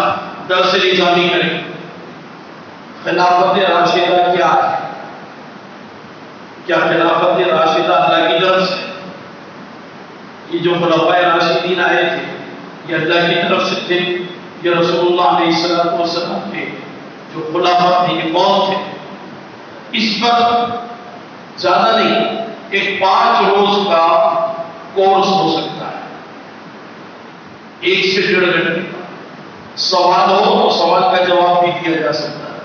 درس نظامی کریں. خلافت راشدہ کیا ہے؟ کیا خلافت راشدہ اللہ کی طرف سے؟ یہ جو خلفائے راشدین آئے تھے یہ اللہ کی طرف سے تھے؟ یہ رسول اللہ علیہ السلام کے جو خلافہ تھے یہ کون تھے؟ اس پر زیادہ نہیں، ایک 5 روز کا کورس ہو سکتا ہے، 1 سے 1.5 گھنٹے کا. سوال ہو تو سوال کا جواب بھی دیا جا سکتا ہے.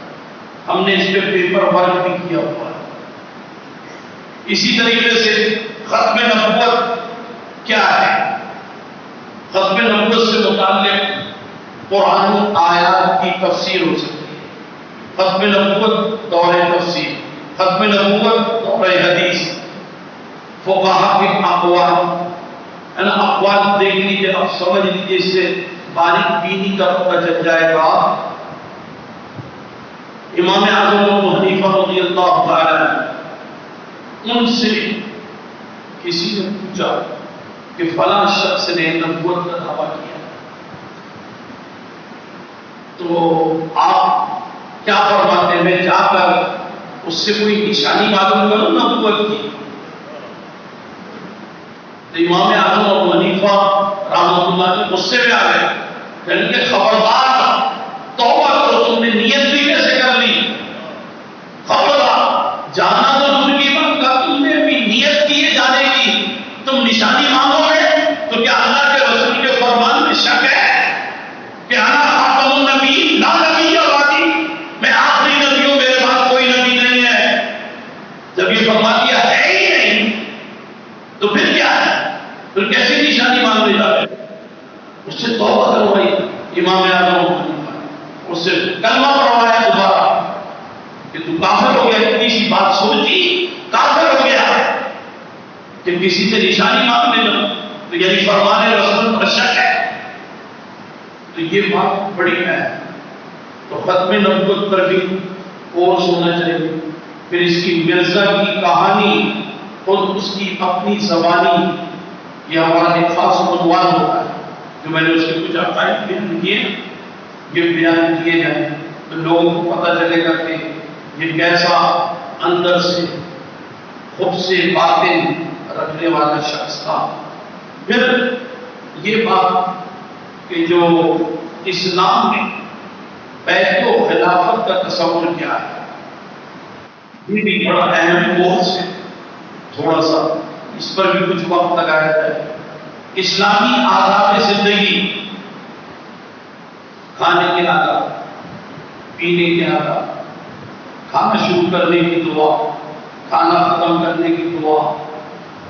ہم نے اس پہ پیپر ورک بھی کیا ہوا ہے. اسی طریقے سے ختم نبوت کیا ہے؟ ختم نبوت سے متعلق قرآن آیات کی تفسیر ہو سکتی ہے. ختم نبوت دور تفسیر، ختم نبوت دور حدیث، فقہا کے اقوال، اقوال دیکھ لیجیے، اب سمجھ لیجیے، اس سے باریک بینی کا پتہ چل جائے گا. امام اعظم ابو حنیفہ رضی اللہ تعالی عنہ، ان سے کسی نے پوچھا کہ فلاں شخص نے نبوت کا دعویٰ کیا تو آپ کیا فرماتے ہیں؟ میں جا کر اس سے کوئی نشانی معلوم کروں نبوت کی؟ تو امام اعظم ابو حنیفہ رحمۃ اللہ کے غصے میں آ گئے، یعنی کہ خبردار، توبہ کرو، تم نے نیت بھی کیسے کر لی؟ خبردار، جانا تو دور کی بات کا، تم نے بھی نیت کی ہے جانے کی، تم نشانی مانگو گے تو کیا اللہ کے رسول کے فرمان میں شک ہے کہ انا خاتم النبی لا نبی بعدی، میں آخری نبی ہوں، میرے بعد کوئی نبی نہیں ہے؟ جب یہ فرما دیا ہے ہی نہیں تو پھر کیا ہے؟ پھر کیسے نشانی مانگنے جا رہے؟ اس سے توبہ کروائی امام اعظم، اس سے کلمہ پڑھوایا دوبارہ کہ تو کافر ہو گیا، اتنی سی بات سوچی کافر ہو گیا کہ کسی سے نشانی مانگنے لگا، تو یعنی فرمان رسول پر شک ہے. تو یہ بات بڑی ہے. تو ختم نبوت پر بھی کورس ہونا چاہیے. پھر اس کی مرزا کی کہانی خود اس کی اپنی زبانی، یہ ہمارا ایک خاص عنوان ہوتا ہے جو میں نے اس کے کچھ عقائد بیان کیے، یہ بیان کیے جائیں تو لوگوں کو پتہ چلے گا کہ یہ کیسا اندر سے خود سے باطن رکھنے والا شخص تھا. پھر یہ بات کہ جو اسلام میں بیعت و خلافت کا تصور کیا ہے، یہ بھی بڑا اہم کورس ہے. تھوڑا سا اس پر بھی کچھ وقت لگایا جائے. اسلامی آداب زندگی، کھانے کے آداب، پینے کے آداب، کھانا شروع کرنے کی دعا، کھانا ختم کرنے کی دعا،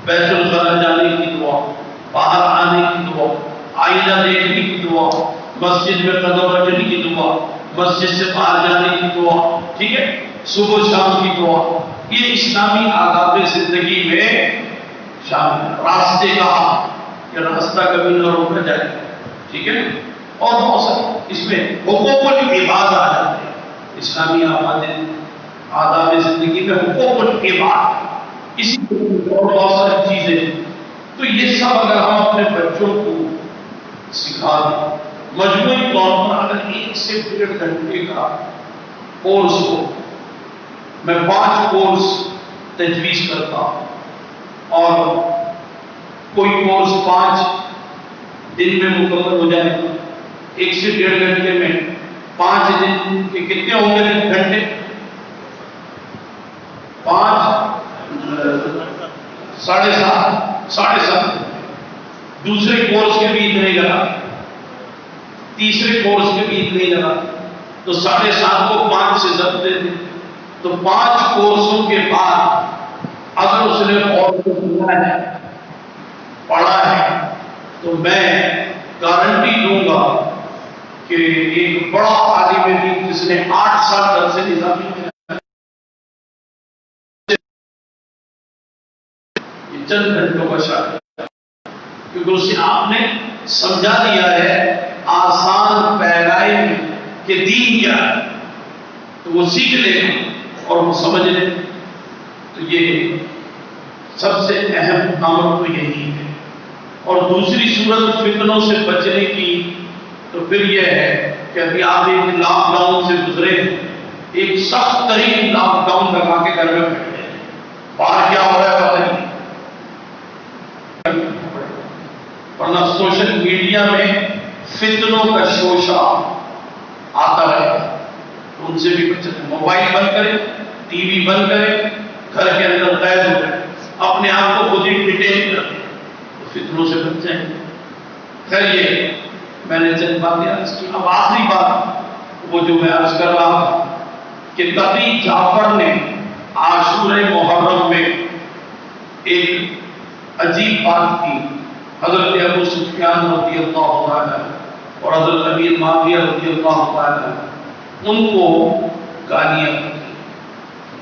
بیت الخلا جانے کی دعا، باہر آنے کی دعا، آئینہ دیکھنے کی دعا، مسجد میں قدم رکھنے کی دعا، مسجد سے باہر جانے کی دعا، ٹھیک ہے، صبح شام کی دعا. یہ اسلامی آداب زندگی میں شامل ہے. راستے کا کہ راستہ کبھی نہ روکا جائے، ٹھیک ہے، اور بہت سارے اس میں حقوق العباد آ جاتے ہیں. اسلامی آداب زندگی میں حقوق العباد، اسی اور بہت ساری چیزیں. تو یہ سب اگر ہم اپنے بچوں کو سکھا دیں، مجموعی طور پر اگر 1 سے 1.5 گھنٹے کا کورس ہو میں 5 کورس تجویز کرتا ہوں، اور کوئی کورس 5 دن میں مکمل ہو جائے گا، 1 سے 1.5 گھنٹے میں 5 دن کے کتنے ہوں گے گھنٹے؟ 7.5 دوسرے کورس کے بھی اتنے لگا، تیسرے کورس کے بھی اتنے لگا، تو 7.5 کو 5 سے ضرب دے دیں، تو 5 کورسوں کے بعد اگر اس نے اور سنا ہے، پڑھا ہے، تو میں گارنٹی دوں گا کہ ایک بڑا عالم دین جس نے 8 سال درس نظامی میں چند گھنٹوں کا شاید، کیونکہ اسے آپ نے سمجھا دیا ہے آسان پیرائی میں کہ دین کیا ہے، تو وہ سیکھ لے اور وہ سمجھ لے۔ تو یہ سب سے اہم امر تو یہی ہے۔ اور دوسری صورت فتنوں سے بچنے کی تو پھر یہ ہے کہ ابھی آپ ایک لاک ڈاؤن سے گزرے، ایک سخت ترین لاک ڈاؤن لگا کے گھر میں بیٹھے، باہر کیا ہو رہا ہے پتہ نہیں، ورنہ سوشل میڈیا میں فتنوں کا شوشہ آتا رہے، ان سے بھی بچنا، موبائل بند کریں، ٹی وی بند کریں، گھر کے اندر قید ہو جائیں، اپنے آپ کو خود ہی ڈیٹین کریں، تو فتنوں سے بچ جائیں۔ خیر یہ میں نے چند باتیں عرض کی، اب آخری بات وہ جو میں عرض کر رہا تھا کہ تقی جعفر نے عاشورہ محرم میں ایک عجیب بات کی، حضرت ابو سفیان رضی اللہ عنہ اور حضرت امیر معاویہ رضی اللہ عنہ ان کو گالیاں دی،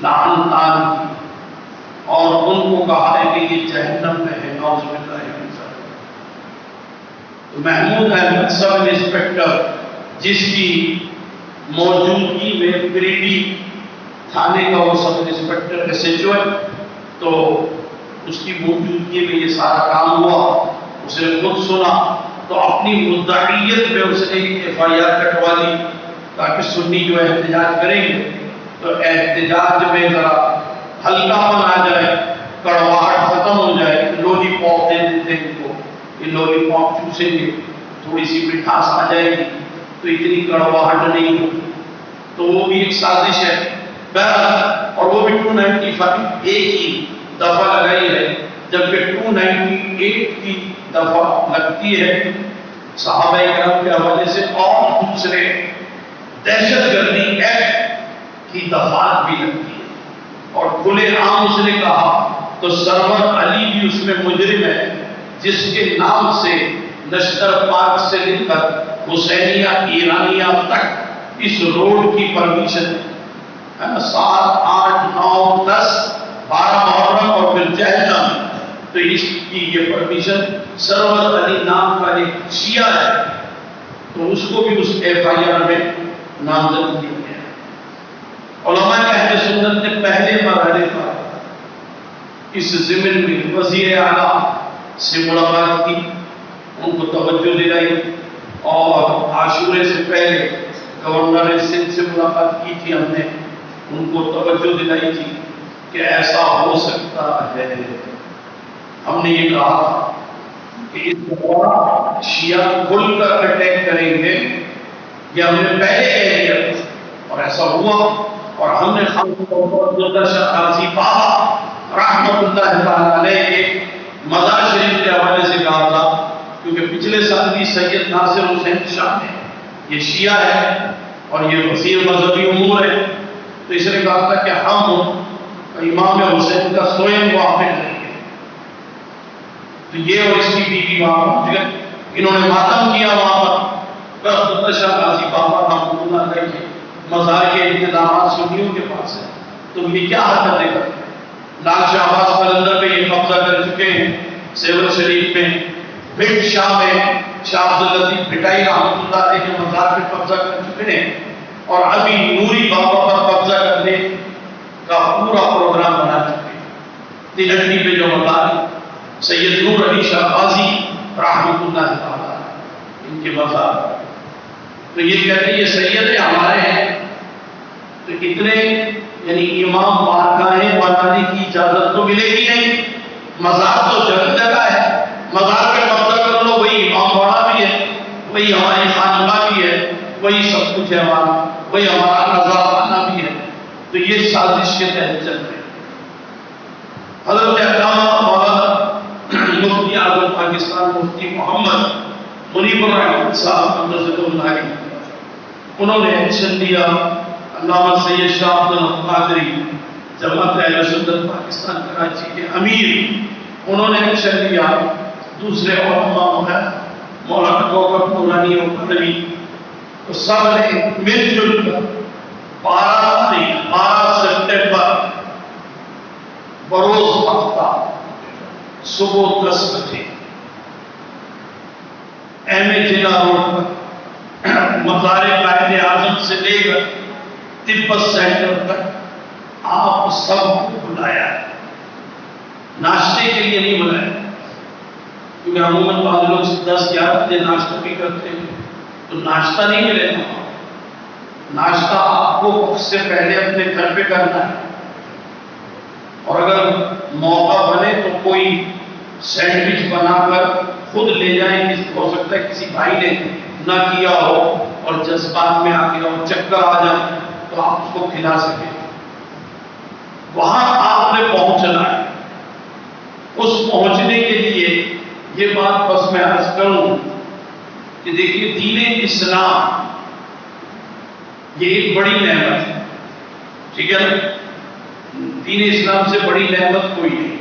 لعن طعن کی، اور ان کو کہا ہے کہ یہ جہنم میں ہے، نعوذ باللہ من ذالک۔ تو محمود احمد سب انسپکٹر جس کی موجودگی میں پریڈی تھانے کا وہ سب انسپکٹر ایس ایچ او ہے، تو اس کی موجودگی میں یہ سارا کام ہوا، اس نے خود سنا، تو اپنی مدعیت میں اس نے ایف آئی آر کٹوا لی تاکہ سنی جو احتجاج کریں گے تو احتجاج میں ذرا ہلکا پن آ جائے، کڑواہٹ ختم ہو جائے، لولی پاپ دے دیتے ہیں ان کو، یہ لولی پاپ چوسیں گے، تھوڑی سی مٹھاس آ جائے گی تو اتنی کڑواہٹ نہیں ہوگی، تو وہ بھی ایک سازش ہے بہرحال، اور وہ بھی 295 ایک ہی دفعہ لگائی ہے، جبکہ 298 کی دفعہ لگتی ہے صحابہ کرام کے حوالے سے، اور دوسرے دہشت گردی ایکٹ کی دفعات بھی لگتی ہے، اور کھلے عام اس نے کہا تو سرور علی بھی اس میں مجرم ہے، جس کے نام سے لشکر پارک سے لے کر حسینیہ ایرانیہ تک اس روڈ کی پرمیشن ہے، 7، 8، 9، 10، 12 محرم اور پھر جہنم، تو اس کی یہ پرمیشن سرور علی نام کا ایک شیعہ ہے، تو اس کو بھی اس ایف آئی آر میں نامزد کیا گیا ہے۔ علماء اہل سنت نے پہلے مرحلے پر اس ضمن میں وزیر اعلیٰ سے ملاقات کی، ان کو توجہ دلائی، اور عاشورے سے پہلے گورنر سندھ سے ملاقات کی تھی ہم نے، ان کو توجہ دلائی تھی کہ ایسا ہو سکتا ہے۔ ہم نے یہ کہا کہ اس دفعہ شیعہ کھل کر اٹیک کریں گے، یہ ہم نے پہلے کہہ دیا اور ایسا ہوا، اور ہم نے عبداللہ شاہ قاضی بابا رحمۃ اللہ تعالیٰ علیہ کے مزار شریف کے حوالے سے کہا تھا، کیونکہ پچھلے سال بھی سید ناصر حسین شاہ نے، یہ شیعہ ہے اور یہ وسیع مذہبی امور ہے، تو اس نے کہا تھا کہ ہم امام حسین کا سوئم وہاں پہ کریں گے، تو یہ اور اس کی بیوی وہاں پہنچ گئے، انہوں نے ماتم کیا وہاں پر عبداللہ شاہ قاضی بابا رحمۃ اللہ علیہ کے مزار کے انتظامات سنیوں کے پاس ہے، تو یہ کیا حرکتیں کرتے ہیں؟ لال شاہ عباس قلندر پہ یہ قبضہ کر چکے ہیں، سیور شریف میں، بھٹ شاہ میں شاہ عبداللطیف بھٹائی رحمۃ اللہ علیہ کے مزار پہ قبضہ کر چکے ہیں، اور ابھی نوری بابا پر قبضہ کرنے کا پورا پروگرام بنا چکے ہیں۔ تلہٹی پہ جو مزار ہے سید نور علی شاہ قاضی رحمۃ اللہ تعالیٰ ان کے مزار، تو یہ کہتے ہیں یہ سید ہمارے ہیں، تو اتنے یعنی امام بارگاہیں بنانے کی اجازت تو ملے گی نہیں. مزار تو جگہ جگہ ہے. مزار پہ قبضہ کر لو، وہی امام باڑہ بھی ہے، وہی ہماری خانقاہ بھی ہے، وہی سب کچھ ہے ہمارا، وہی ہمارا رضا خانہ بھی ہے. تو یہ سازش کے تحت چل رہے ہیں. حضرت علامہ مولانا مفتی اعظم پاکستان مفتی محمد منیب الرحمن صاحب اللہ علیہ، انہوں نے ایکشن لیا. علامہ سید شاہ عبد القادری جماعت اہل سنت پاکستان کراچی کے امیر، انہوں نے ایکشن لیا. دوسرے علماء ہیں مولانا کوکب نورانی اور قدری، تو سب نے مل جل کر 12 سپٹمبر بروز ہفتہ صبح 10 بجے ایم اے جنا روڈ پر مزار قائد اعظم سے لے کر تبت سینٹر تک آپ سب کو بلایا. ناشتے کے لیے نہیں بلایا، کیونکہ عموماً بعض لوگ 10-11 بجے ناشتہ بھی کرتے ہیں، تو ناشتہ نہیں ملے گا. ناشتہ آپ کو وقت سے پہلے اپنے گھر پہ کرنا ہے، اور اگر موقع بنے تو کوئی سینڈوچ بنا کر خود لے جائیں. ہو سکتا ہے کسی بھائی نے نہ کیا ہو اور جذبات میں آ گیا ہو، چکر آ جائے تو آپ اس کو کھلا سکیں. وہاں آپ نے پہنچنا ہے. اس پہنچنے کے لیے یہ بات بس میں عرض کروں کہ دیکھیے دین اسلام یہ ایک بڑی نعمت ہے، ٹھیک ہے نا. دین اسلام سے بڑی نعمت کوئی نہیں.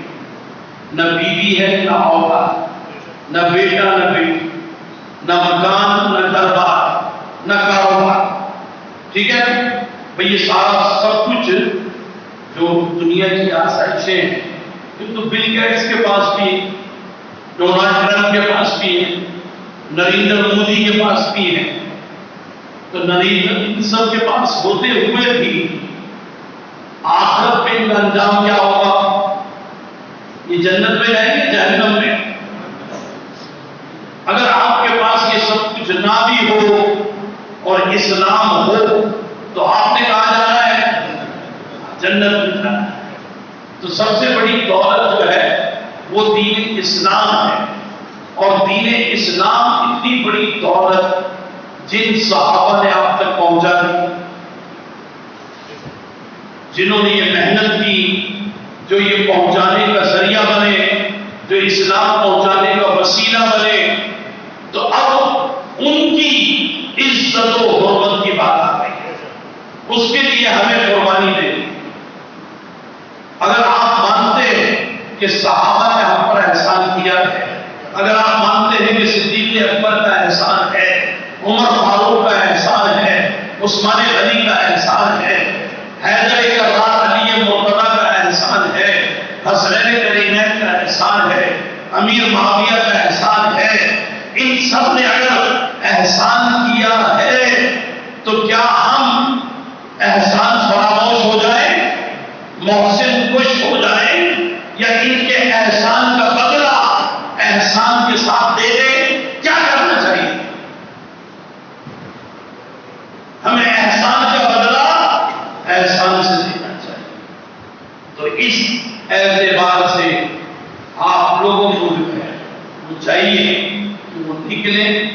نہ بیوی ہے، نہ اولاد، نہ بیٹا، نہ بیٹی، نہ مکان، نہ دربار، نہ کاروبار، ٹھیک ہے. بھئی یہ سارا سب کچھ جو دنیا کی آسائشیں ہیں، تو بل گیٹس کے پاس بھی ہے، ڈونلڈ ٹرمپ کے پاس بھی ہے، نریندر مودی کے پاس بھی ہے. تو نریندر ان سب کے پاس ہوتے ہوئے بھی آخرت میں ان کا انجام کیا ہوگا؟ یہ جنت میں جائیں گے جہنم میں. اگر آپ کے پاس یہ سب کچھ نہ بھی ہو اور اسلام ہو تو آپ نے کہا جانا ہے جنت میں جانا ہے. تو سب سے بڑی دولت جو ہے وہ دین اسلام ہے. اور دین اسلام اتنی بڑی دولت جن صحابہ نے آپ تک پہنچا دی، جنہوں نے یہ محنت کی، جو یہ پہنچانے کا ذریعہ بنے، جو اسلام پہنچانے کا وسیلہ بنے، تو اب ان کی عزت و حرمت کی بات آ رہی ہے. اس کے لیے ہمیں قربانی دینی. اگر آپ مانتے ہیں کہ صحابہ نے ہم پر احسان کیا ہے، اگر آپ مانتے ہیں کہ صدیق اکبر کا احسان ہے، عمر فاروق کا احسان ہے، عثمان غنی کا احسان ہے، حیدر کرار علی مرتضیٰ کا احسان ہے، حسنین کرینین کا احسان ہے، امیر معاویہ کا احسان ہے، ان سب نے اگر احسان کیا ہے تو کیا ہم احسان فراموش ہو جائیں، محسن خوش ہو جائیں، یا ان کے احسان کا بدلہ احسان کے ساتھ دے دیں؟ کیا کرنا چاہیے؟ ہمیں احسان کا بدلہ احسان سے دینا چاہیے. تو اس اعتبار سے آپ لوگوں کو جو ہے وہ چاہیے کہ وہ نکلیں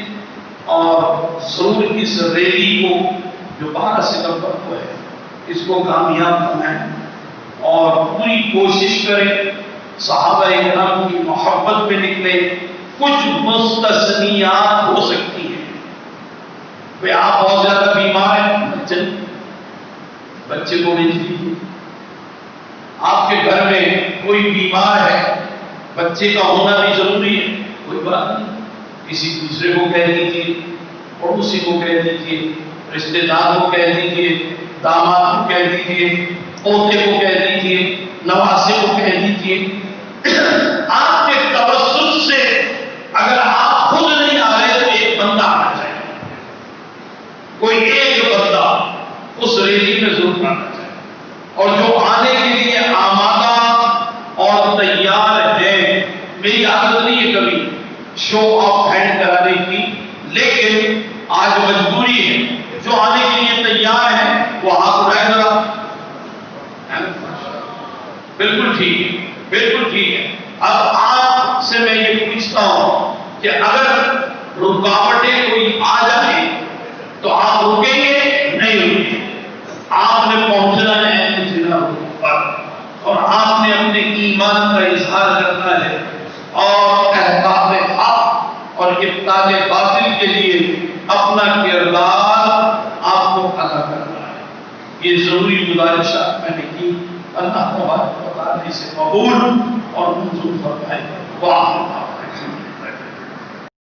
اور ضرور اس ریلی کو جو 12 ستمبر کو ہے اس کو کامیاب بنائیں اور پوری کوشش کریں صحابہ کرام کی محبت میں نکلے. کچھ مستثنیات ہو سکتی ہیں. بھئی آپ بہت زیادہ بیمار ہیں، بچے کو بھیج دیجیے. آپ کے گھر میں کوئی بیمار ہے، بچے کا ہونا بھی ضروری ہے، کوئی بات نہیں، کسی دوسرے کو کہہ دیجیے، پڑوسی کو کہہ دیجیے، رشتے دار کو کہہ دیجیے، داماد کو کہہ دیجیے، پوتے کو کہہ دیجیے، نواسے کو کہہ دیجیے. آپ کے توسط سے اگر آپ خود نہیں آ رہے تو ایک بندہ آنا چاہیے، کوئی ایک بندہ اس ریلی میں ضرور آنا چاہیے. اور جو آنے کے لیے آمادہ اور تیار ہے، میری عادت نہیں ہے کبھی شو آف ہینڈ کرانے کی، لیکن آج مجبوری ہے. جو آنے کے لیے تیار ہے وہ ہاتھ اٹھائے ذرا. بالکل ٹھیک ہے، بالکل ٹھیک ہے۔ اب آپ سے میں یہ پوچھتا ہوں کہ اگر رکاوٹیں کوئی آ جائیں تو آپ رکیں گے؟ نہیں رکیں گے۔ آپ نے پہنچنا ہے کسی پر اور آپ نے اپنے ایمان کا اظہار کرنا ہے اور احکام حق اور ابطال باطل کے لیے اپنا کردار آپ کو ادا کرنا ہے۔ یہ ضروری گزارشات میں نے کی، اللہ تبارک و تعالیٰ اسے قبول اور منظور فرمائے۔